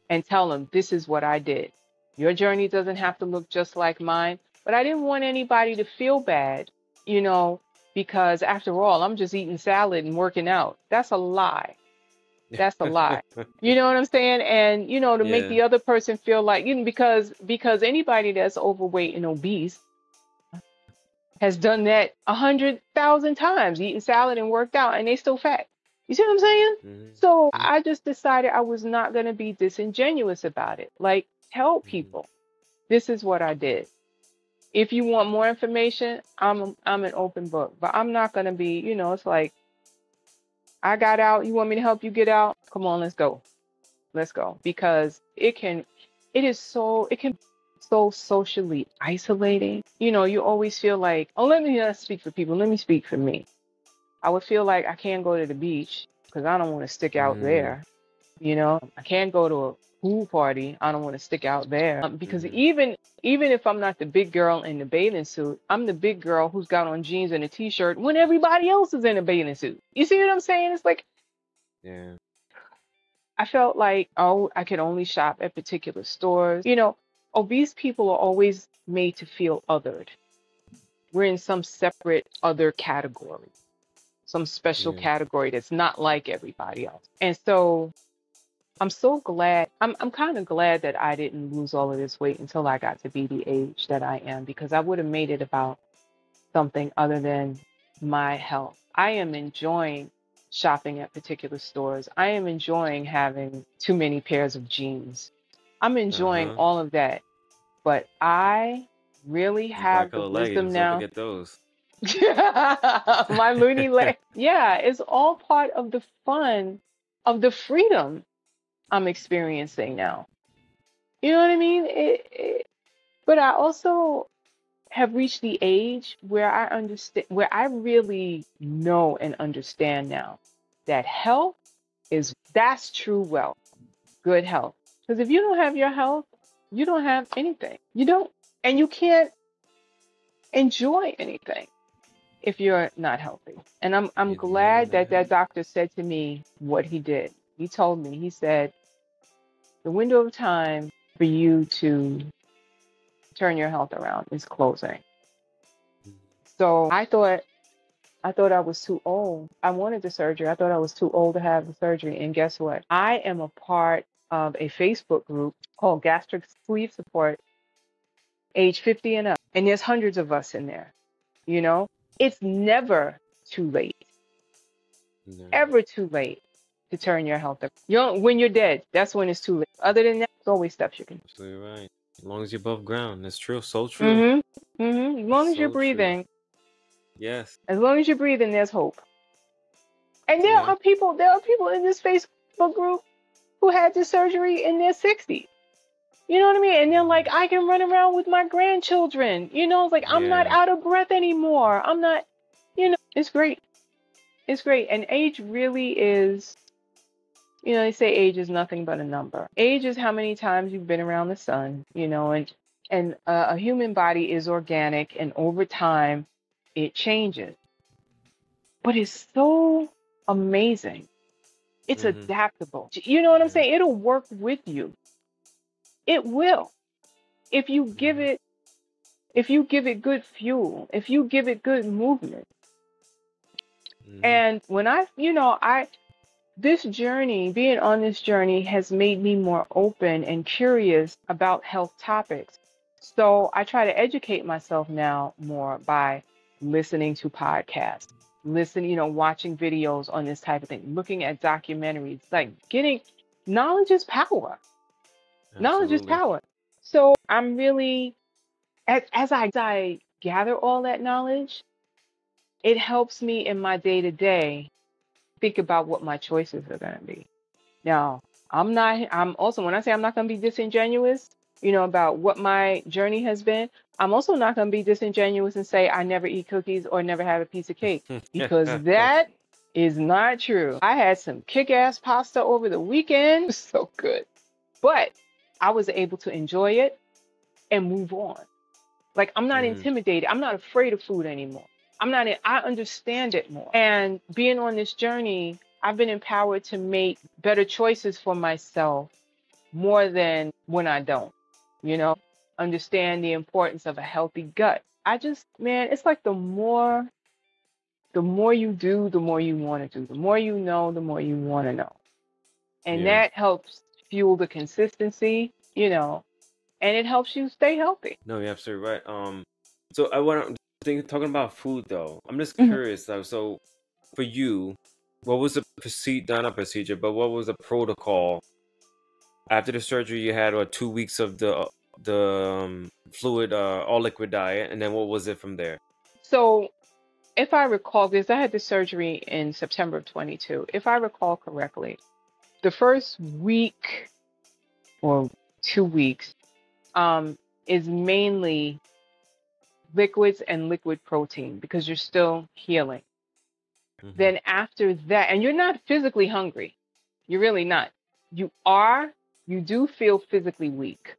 and tell them, this is what I did. Your journey doesn't have to look just like mine. But I didn't want anybody to feel bad, you know, because after all, I'm just eating salad and working out. That's a lie. That's a lie. You know what I'm saying? And to make Yeah. the other person feel like, because anybody that's overweight and obese has done that 100,000 times, eating salad and worked out, and they still fat. You see what I'm saying? Hmm. So I just decided I was not going to be disingenuous about it. Like, tell Hmm. people, this is what I did. If you want more information, I'm an open book, but I'm not going to be, it's like, I got out. You want me to help you get out? Come on, let's go. Let's go. Because it can be so socially isolating. You always feel like, oh, let me not speak for people. Let me speak for me. I would feel like I can't go to the beach because I don't want to stick out Hmm. there. I can't go to a pool party. I don't want to stick out there. Because Hmm. even if I'm not the big girl in the bathing suit, I'm the big girl who's got on jeans and a t-shirt when everybody else is in a bathing suit. You see what I'm saying? It's like Yeah. I felt like, oh, I could only shop at particular stores. Obese people are always made to feel othered. We're in some separate other category, some special Yeah. category that's not like everybody else. And so I'm so glad. I'm kind of glad that I didn't lose all of this weight until I got to be the age that I am, because I would have made it about something other than my health. I am enjoying shopping at particular stores. I am enjoying having too many pairs of jeans. I'm enjoying Uh-huh. all of that. But I really These black have the color wisdom leggings, don't now. forget those. My loony leg. Yeah, it's all part of the fun of the freedom I'm experiencing now. You know what I mean? But I also have reached the age where I understand, where I really know and understand now that health that's true wealth, good health. Because if you don't have your health, you don't have anything. You don't, and you can't enjoy anything if you're not healthy. And I'm You nail it on glad the that that head. doctor said to me what he did. He told me, he said, the window of time for you to turn your health around is closing. So I thought I was too old. I wanted the surgery. I thought I was too old to have the surgery. And guess what? I am a part of a Facebook group called Gastric Sleeve Support, age 50 and up. And there's hundreds of us in there. You know, it's never too late, No, ever too late to turn your health up. When you're dead, that's when it's too late. Other than that, there's always steps you can do. absolutely right. As long as you're above ground, that's true. So true. As long as you're So true. breathing, Yes. there's hope. And Yeah. there are people in this Facebook group who had this surgery in their 60s. You know what I mean? And they're like, Mhm. I can run around with my grandchildren. It's like, I'm not Yeah. out of breath anymore. I'm not, it's great. It's great. And age really is, they say age is nothing but a number. Age is how many times you've been around the sun, and a human body is organic, and over time it changes. But it's so amazing. It's Hmm. adaptable. You know what I'm Yeah. saying? It'll work with you. It will. If you give Hmm. it if you give it good fuel, if you give it good movement. Hmm. And when this journey, being on this journey has made me more open and curious about health topics. So I try to educate myself now more by listening to podcasts, watching videos on this type of thing, looking at documentaries, like getting knowledge is power. Knowledge is Absolutely. power. So I'm really, as I gather all that knowledge, it helps me in my day to day think about what my choices are going to be. Now, I'm also, when I say I'm not going to be disingenuous, about what my journey has been, I'm also not going to be disingenuous and say I never eat cookies or never have a piece of cake, because that is not true. I had some kick-ass pasta over the weekend. It was so good. But I was able to enjoy it and move on. Like, I'm not intimidated. I'm not afraid of food anymore. I understand it more. And being on this journey, I've been empowered to make better choices for myself more than when I don't, understand the importance of a healthy gut. Man, it's like the more you do, the more you want to do. The more you know, the more you want to know. And Yeah. that helps fuel the consistency, and it helps you stay healthy. No, you're absolutely right. So I want to talking about food though. I'm just Mhm. curious though. So for you, what was the not a procedure, but what was the protocol after the surgery you had, or 2 weeks of the fluid all liquid diet, and then what was it from there? So if I recall, because I had the surgery in September of 22, if I recall correctly, the first week or 2 weeks is mainly liquids and liquid protein because you're still healing. Then after that, and you're not physically hungry, you're really not. You do feel physically weak,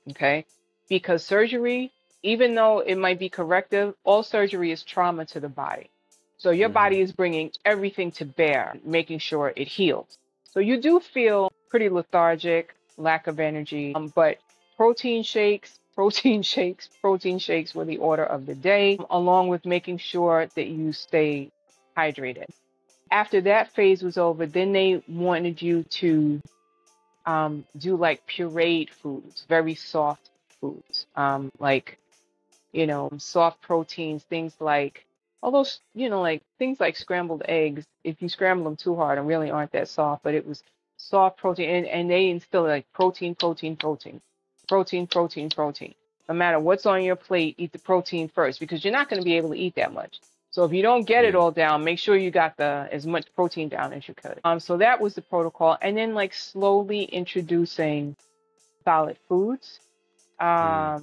okay? Because surgery, even though it might be corrective, all surgery is trauma to the body. So your body is bringing everything to bear, making sure it heals. So you do feel pretty lethargic, lack of energy, but protein shakes, protein shakes, protein shakes were the order of the day, along with making sure that you stay hydrated. After that phase was over, then they wanted you to do like pureed foods, very soft foods, like, soft proteins, things like, although, like things like scrambled eggs, if you scramble them too hard and really aren't that soft, but it was soft protein. And they instill like protein, protein, protein, protein, protein, protein. No matter what's on your plate, eat the protein first because you're not going to be able to eat that much. So if you don't get it Yeah. all down, make sure you got as much protein down as you could. So that was the protocol. And then like slowly introducing solid foods. But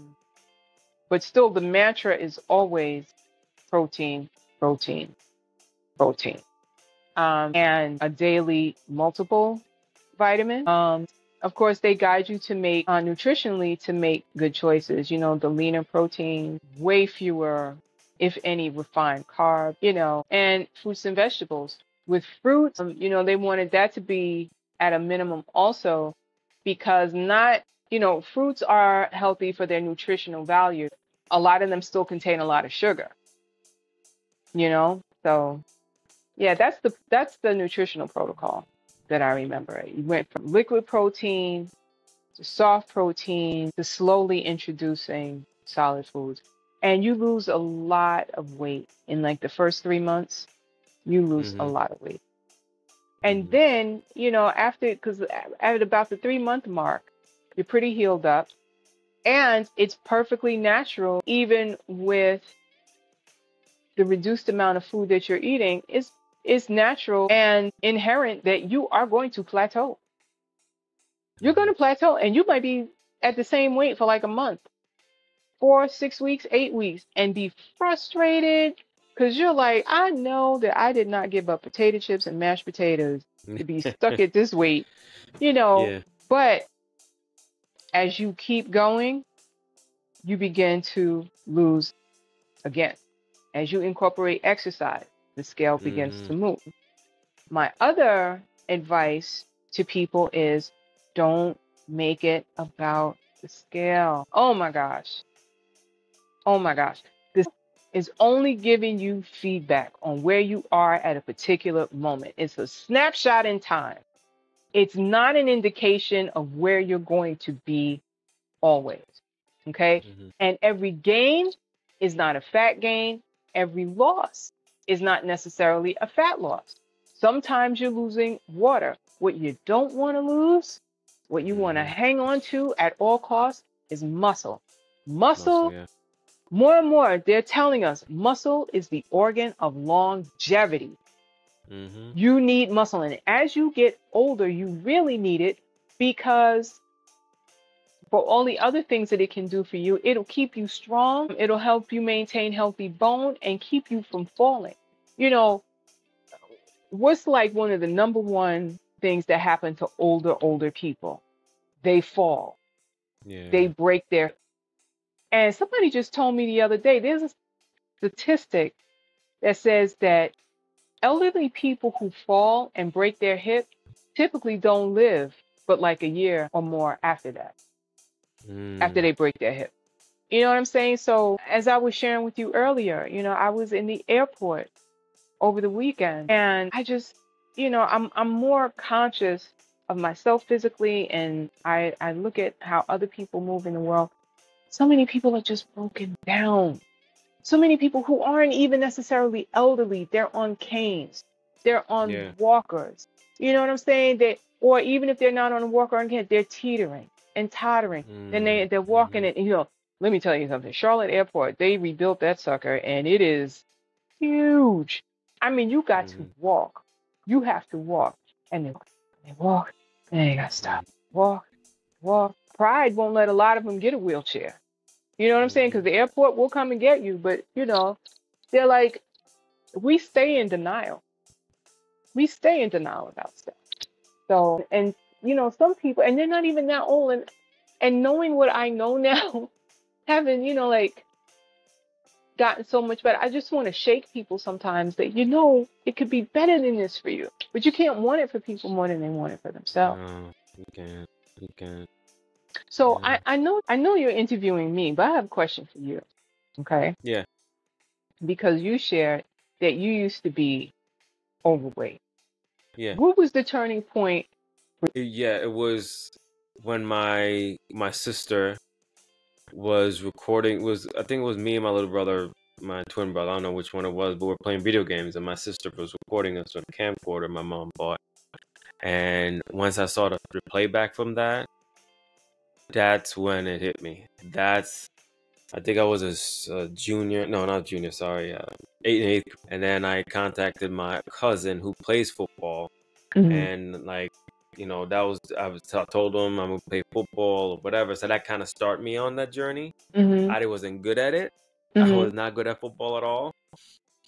still the mantra is always protein, protein, protein. And a daily multiple vitamin. Of course, they guide you to make nutritionally to make good choices. The leaner protein, way fewer, if any, refined carb. And fruits and vegetables. With fruits, they wanted that to be at a minimum also, because fruits are healthy for their nutritional value. A lot of them still contain a lot of sugar. So yeah, that's the nutritional protocol that I remember. You went from liquid protein to soft protein to slowly introducing solid foods. And you lose a lot of weight in like the first 3 months. You lose a lot of weight. And then, because at about the 3 month mark, you're pretty healed up. And it's perfectly natural, even with the reduced amount of food that you're eating, is natural and inherent that you are going to plateau. You're going to plateau, and you might be at the same weight for like a month, 4, 6 weeks, 8 weeks, and be frustrated because you're like, I know that I did not give up potato chips and mashed potatoes to be stuck at this weight, Yeah. but as you keep going, you begin to lose again. As you incorporate exercise, the scale begins to move. My other advice to people is don't make it about the scale. Oh my gosh. Oh my gosh. This is only giving you feedback on where you are at a particular moment. It's a snapshot in time. It's not an indication of where you're going to be always. Okay? And every gain is not a fat gain. Every loss is not necessarily a fat loss. Sometimes you're losing water. What you don't want to lose, what you want to hang on to at all costs, is muscle. Muscle, Yeah. more and more, they're telling us muscle is the organ of longevity. Mm-hmm. You need muscle. And as you get older, you really need it because for all the other things that it can do for you, it'll keep you strong. It'll help you maintain healthy bone and keep you from falling. You know, what's like one of the number one things that happen to older people? They fall, they Yeah. break their. And somebody just told me the other day, there's a statistic that says that elderly people who fall and break their hip typically don't live but like a year or more after that, after Mm. they break their hip. You know what I'm saying? So, as I was sharing with you earlier, I was in the airport over the weekend and I just, I'm more conscious of myself physically, and I look at how other people move in the world. So many people are just broken down. So many people who aren't even necessarily elderly, they're on canes, they're on Yeah. walkers. You know what I'm saying? Or even if they're not on a walker or on cane, they're teetering and tottering. Then Mm. they're walking Mm-hmm. it. Let me tell you something. Charlotte Airport, they rebuilt that sucker, and it is huge. I mean, you got to Mm-hmm. walk. You have to walk, and they walk, and they got to stop. Walk, walk. Pride won't let a lot of them get a wheelchair. You know what I'm saying? Mm-hmm. Because the airport will come and get you, but they're like, we stay in denial. We stay in denial about stuff. So, and some people, and they're not even that old, and knowing what I know now, having like gotten so much better, I just want to shake people sometimes that it could be better than this for you, but you can't want it for people more than they want it for themselves. No, you can't. You can't. So Yeah. I know you're interviewing me, but I have a question for you, okay? Yeah. Because you shared that you used to be overweight. Yeah. What was the turning point? Yeah. It was when my sister was recording. Was I think it was me and my little brother, my twin brother. I don't know which one it was, but we're playing video games, and my sister was recording us with a camcorder my mom bought. And once I saw the playback from that, that's when it hit me. I think I was a junior. No, not junior. Sorry, eighth. And then I contacted my cousin who plays football, Mhm, and like, told him I'm gonna play football or whatever. So that kind of started me on that journey. mhm, I wasn't good at it. I mhm. was not good at football at all.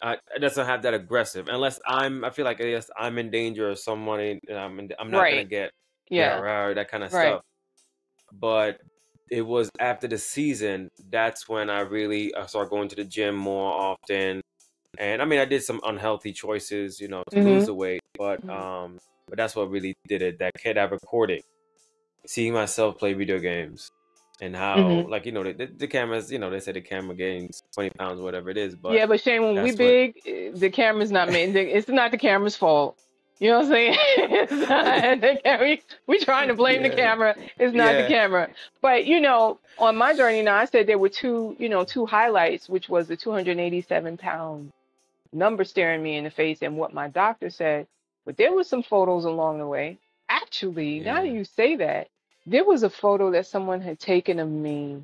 I just don't have that aggressive unless I feel like yes, I'm in danger or someone. I'm not gonna Right. get Yeah. rah, that kind of Right. stuff. But it was after the season that's when I really started going to the gym more often. And I mean, I did some unhealthy choices, to lose Mhm, the weight, mhm, but that's what really did it. That kid I recorded, seeing myself play video games, and how, mhm. like, the cameras, they say the camera gains 20 pounds, whatever it is, but Yeah, but Shane, when we that's what. big, the camera's not made. It's not the camera's fault. You know what I'm saying? It's not the camera. We trying to blame the Yeah, camera. It's not the yeah, camera. But on my journey now, I said there were two highlights, which was the 287-pound number staring me in the face and what my doctor said. But there were some photos along the way. Actually, now that yeah, you say that, there was a photo that someone had taken of me,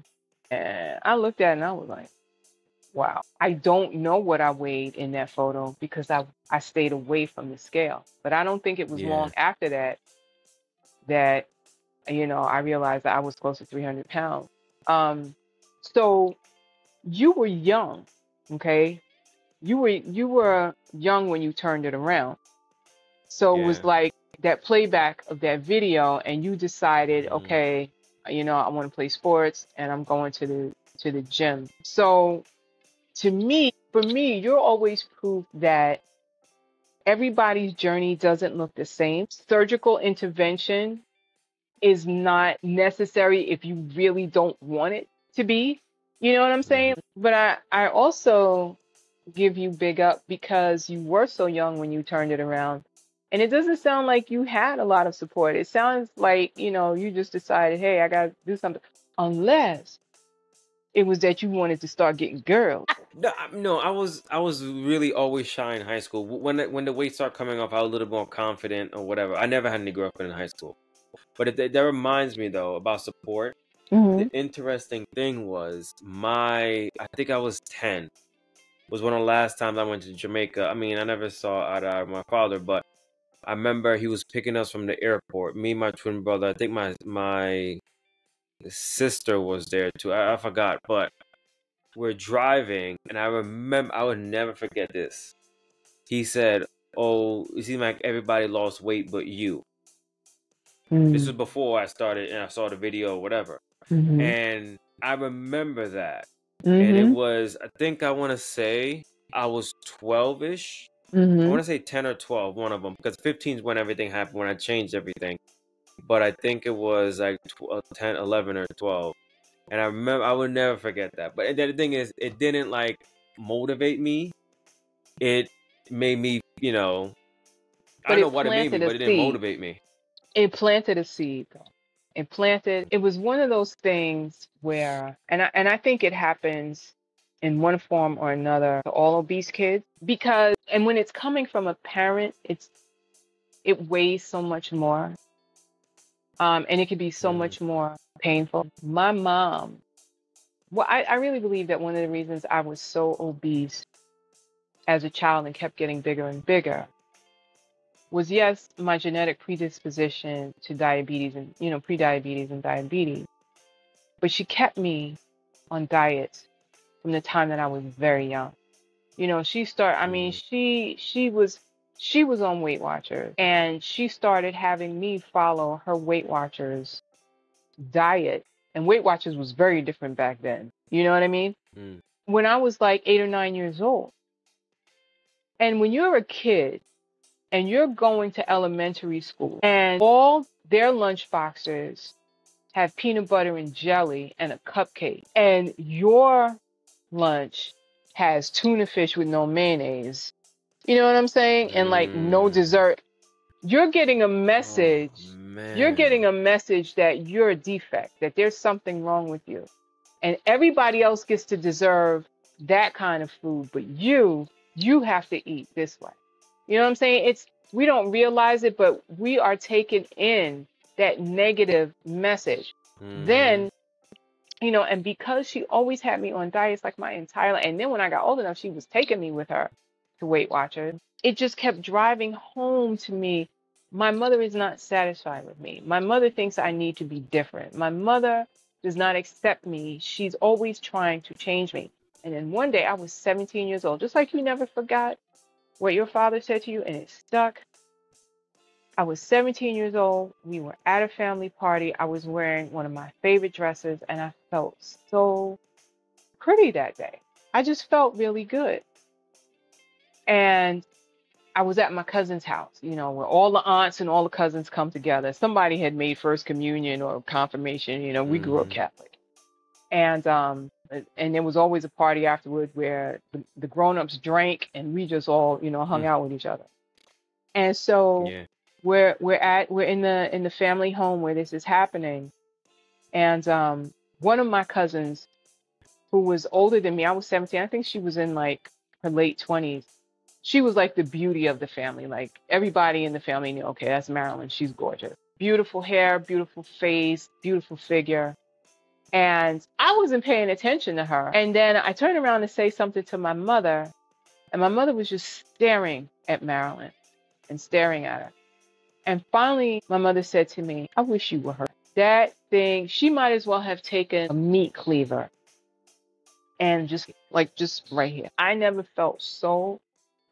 and I looked at it and I was like, wow. I don't know what I weighed in that photo because I stayed away from the scale. But I don't think it was yeah. long after that I realized that I was close to 300 pounds. Um, so you were young, okay? You were young when you turned it around. So it was Yeah. like that playback of that video, and you decided, Mm, okay, I want to play sports, and I'm going to the gym. So for me, you're always proof that everybody's journey doesn't look the same. Surgical intervention is not necessary if you really don't want it to be. You know what I'm saying? mhm. But I also give you big up because you were so young when you turned it around. And it doesn't sound like you had a lot of support. It sounds like, you just decided, hey, I got to do something. Unless it was that you wanted to start getting girls. No, no, I was really always shy in high school. When the weight started coming off, I was a little more confident or whatever. I never had any girlfriend in high school. But that reminds me though about support. The Hmm. interesting thing was I think I was 10. was one of the last times I went to Jamaica. I mean, I never saw eye to eye with my father, but I remember he was picking us from the airport. Me and my twin brother. I think my sister was there too. I forgot, but we're driving, and I remember I would never forget this. He said, "Oh, it seems like everybody lost weight, but you." This was before I started and I saw the video or whatever. Mm-hmm. And I remember that. And it Mm-hmm. was, I think I want to say I was 12-ish. I Mm-hmm. want to say 10 or 12, one of them, because 15 is when everything happened, when I changed everything. But I think it was like 10, 11 or 12. And I remember, I would never forget that. But the thing is, it didn't like motivate me. It made me, I But don't know it what it made me, planted a but it didn't seed. motivate me. It planted a seed, though. It was one of those things where, and I think it happens in one form or another to all obese kids, because, and when it's coming from a parent, it weighs so much more, and it can be so Mm, much more painful. My mom, well, I really believe that one of the reasons I was so obese as a child and kept getting bigger and bigger was, yes, my genetic predisposition to diabetes and, pre-diabetes and diabetes, but she kept me on diets from the time that I was very young. I mean, mm, she was on Weight Watchers, and she started having me follow her Weight Watchers diet. And Weight Watchers was very different back then. You know what I mean? mm, When I was like 8 or 9 years old. And when you're a kid and you're going to elementary school and all their lunch boxes have peanut butter and jelly and a cupcake, and your lunch has tuna fish with no mayonnaise, you know what I'm saying? And like no mm. dessert. You're getting a Oh message. You're getting man. a message that you're a defect, that there's something wrong with you. And everybody else gets to deserve that kind of food, but you have to eat this way. You know what I'm saying? We don't realize it, but we are taking in that negative message. Mm-hmm. Then, and because she always had me on diets like my entire life, and then when I got old enough, she was taking me with her to Weight Watchers. It just kept driving home to me. My mother is not satisfied with me. My mother thinks I need to be different. My mother does not accept me. She's always trying to change me. And then one day I was 17 years old, just like you never forgot what your father said to you and it stuck. I was 17 years old. We were at a family party. I was wearing one of my favorite dresses and I felt so pretty that day. I just felt really good. And I was at my cousin's house, where all the aunts and all the cousins come together. Somebody had made first communion or confirmation. We grew up Mm-hmm. Catholic. And there was always a party afterward where the grown-ups drank and we just all, hung out with each other. And so Yeah. we're in the family home where this is happening. And one of my cousins who was older than me, I was 17, I think she was in like her late 20s. She was like the beauty of the family. Like everybody in the family knew, okay, that's Marilyn. She's gorgeous. Beautiful hair, beautiful face, beautiful figure. And I wasn't paying attention to her. And then I turned around to say something to my mother, and my mother was just staring at Marilyn and staring at her. And finally, my mother said to me, I wish you were her. That thing, she might as well have taken a meat cleaver and just right here. I never felt so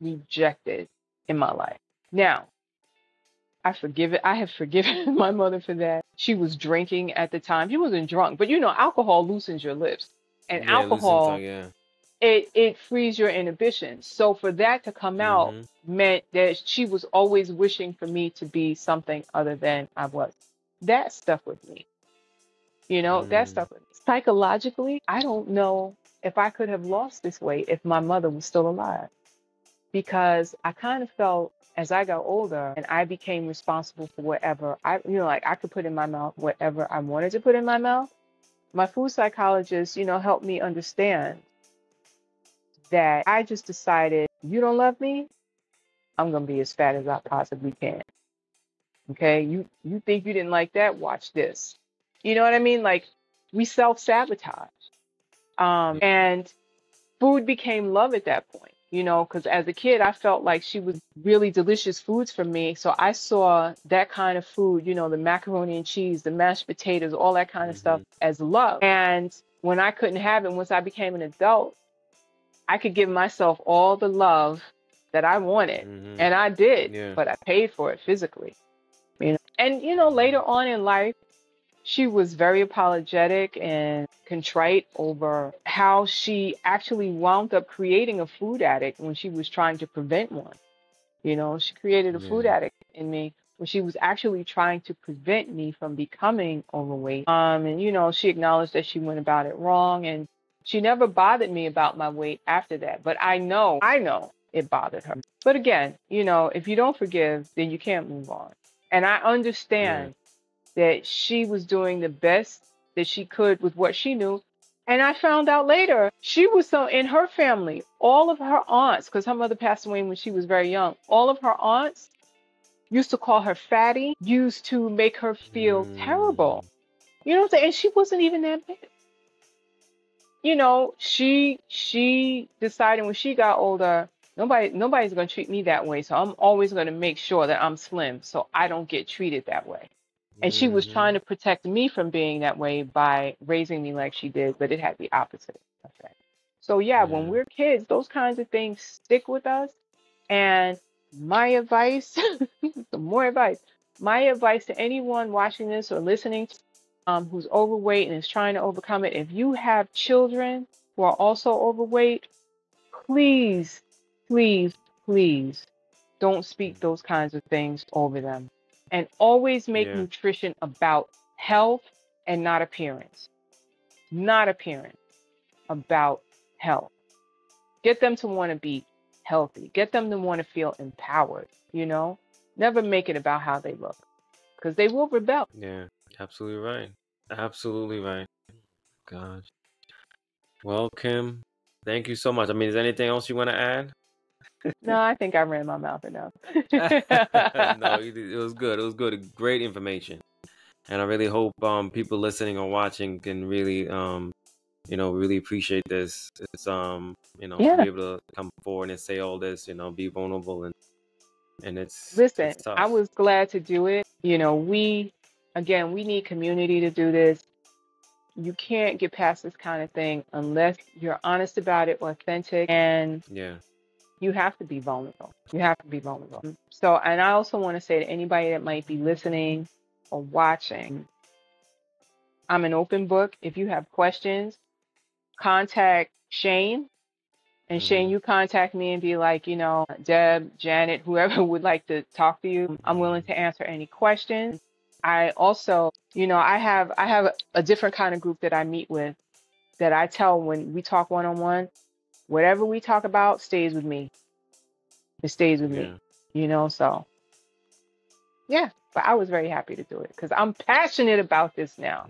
rejected in my life. Now, I have forgiven my mother for that. She was drinking at the time. She wasn't drunk, but alcohol loosens your lips. And Yeah, listen to alcohol, yeah. it frees your inhibitions. So for that to come out Mm-hmm. meant that she was always wishing for me to be something other than I was. That stuck with me. That Mm. stuck with me. Psychologically, I don't know if I could have lost this weight if my mother was still alive, because I kind of felt as I got older and I became responsible for whatever like I could put in my mouth, whatever I wanted to put in my mouth. My food psychologist, helped me understand that I just decided, you don't love me, I'm going to be as fat as I possibly can. Okay? You think you didn't like that? Watch this. You know what I mean? Like we self-sabotage. And food became love at that point, you know, because as a kid, I felt like she was really delicious foods for me. So I saw that kind of food, you know, the macaroni and cheese, the mashed potatoes, all that kind of stuff as love. And when I couldn't have it, once I became an adult, I could give myself all the love that I wanted. And I did, but I paid for it physically, you know. And, you know, later on in life, she was very apologetic and contrite over how she actually wound up creating a food addict when she was trying to prevent one. You know, she created a food addict in me when she was actually trying to prevent me from becoming overweight. And, you know, she acknowledged that she went about it wrong, and she never bothered me about my weight after that. But I know it bothered her. But again, you know, if you don't forgive, then you can't move on. And I understand that she was doing the best that she could with what she knew. And I found out later, she was so in her family, all of her aunts, because her mother passed away when she was very young, all of her aunts used to call her fatty, used to make her feel terrible. You know what I'm saying? And she wasn't even that big. You know, she decided when she got older, nobody's going to treat me that way. So I'm always going to make sure that I'm slim so I don't get treated that way. And she was trying to protect me from being that way by raising me like she did, but it had the opposite effect. So yeah, when we're kids, those kinds of things stick with us. And my advice, some more advice, my advice to anyone watching this or listening, who's overweight and is trying to overcome it, if you have children who are also overweight, please, please, please don't speak those kinds of things over them. And always make nutrition about health and not appearance. Not appearance, about health. Get them to want to be healthy. Get them to want to feel empowered, you know? Never make it about how they look, because they will rebel. Yeah, absolutely right. Absolutely right. Gosh. Well, Kim, thank you so much. I mean, is there anything else you want to add? No, I think I ran my mouth enough. No, it was good. It was good. Great information. And I really hope people listening or watching can really you know, really appreciate this. It's you know, to be able to come forward and say all this, you know, be vulnerable and it's tough. I was glad to do it. You know, we need community to do this. You can't get past this kind of thing unless you're honest about it, authentic, and you have to be vulnerable. You have to be vulnerable. So, and I also want to say to anybody that might be listening or watching, I'm an open book. If you have questions, contact Shane. And Shane, you contact me and be like, you know, Deb, Janet, whoever would like to talk to you. I'm willing to answer any questions. I also, you know, I have a different kind of group that I meet with that I tell when we talk one-on-one, whatever we talk about stays with me. It stays with me, you know, so yeah, but I was very happy to do it because I'm passionate about this now.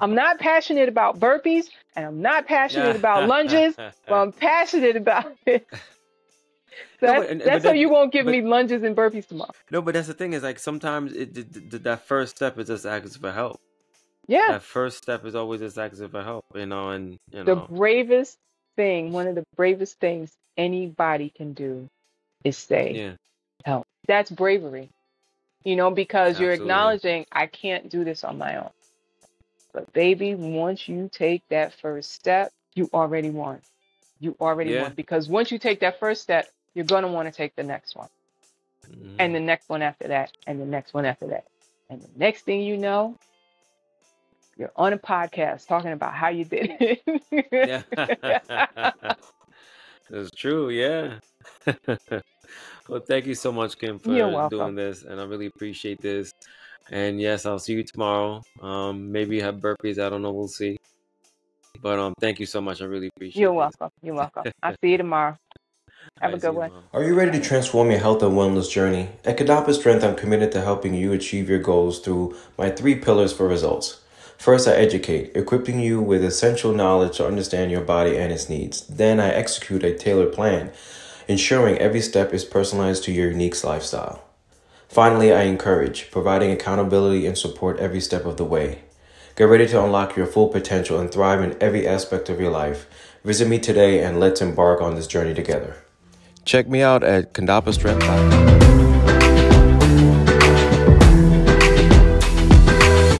I'm not passionate about burpees and I'm not passionate about lunges, but I'm passionate about it. That's so you won't give me lunges and burpees tomorrow. No, but that's the thing is like sometimes that first step is just asking for help. Yeah. That first step is always just asking for help, you know, and you know. The bravest thing, one of the bravest things anybody can do is say help. That's bravery. You know, because you're acknowledging I can't do this on my own. But baby, once you take that first step, you already won. You already won. Because once you take that first step, you're going to want to take the next one. And the next one after that. And the next one after that. And the next thing you know, you're on a podcast talking about how you did it. That's true, yeah. Well, thank you so much, Kim, for doing this, and I really appreciate this. And yes, I'll see you tomorrow. Maybe you have burpees. I don't know. We'll see. But thank you so much. I really appreciate it. You're welcome. You're welcome. I'll see you tomorrow. Have a good one. Are you ready to transform your health and wellness journey? At Condappa Strength, I'm committed to helping you achieve your goals through my 3 pillars for results. First, I educate, equipping you with essential knowledge to understand your body and its needs. Then I execute a tailored plan, ensuring every step is personalized to your unique lifestyle. Finally, I encourage, providing accountability and support every step of the way. Get ready to unlock your full potential and thrive in every aspect of your life. Visit me today and let's embark on this journey together. Check me out at condappastrength.com.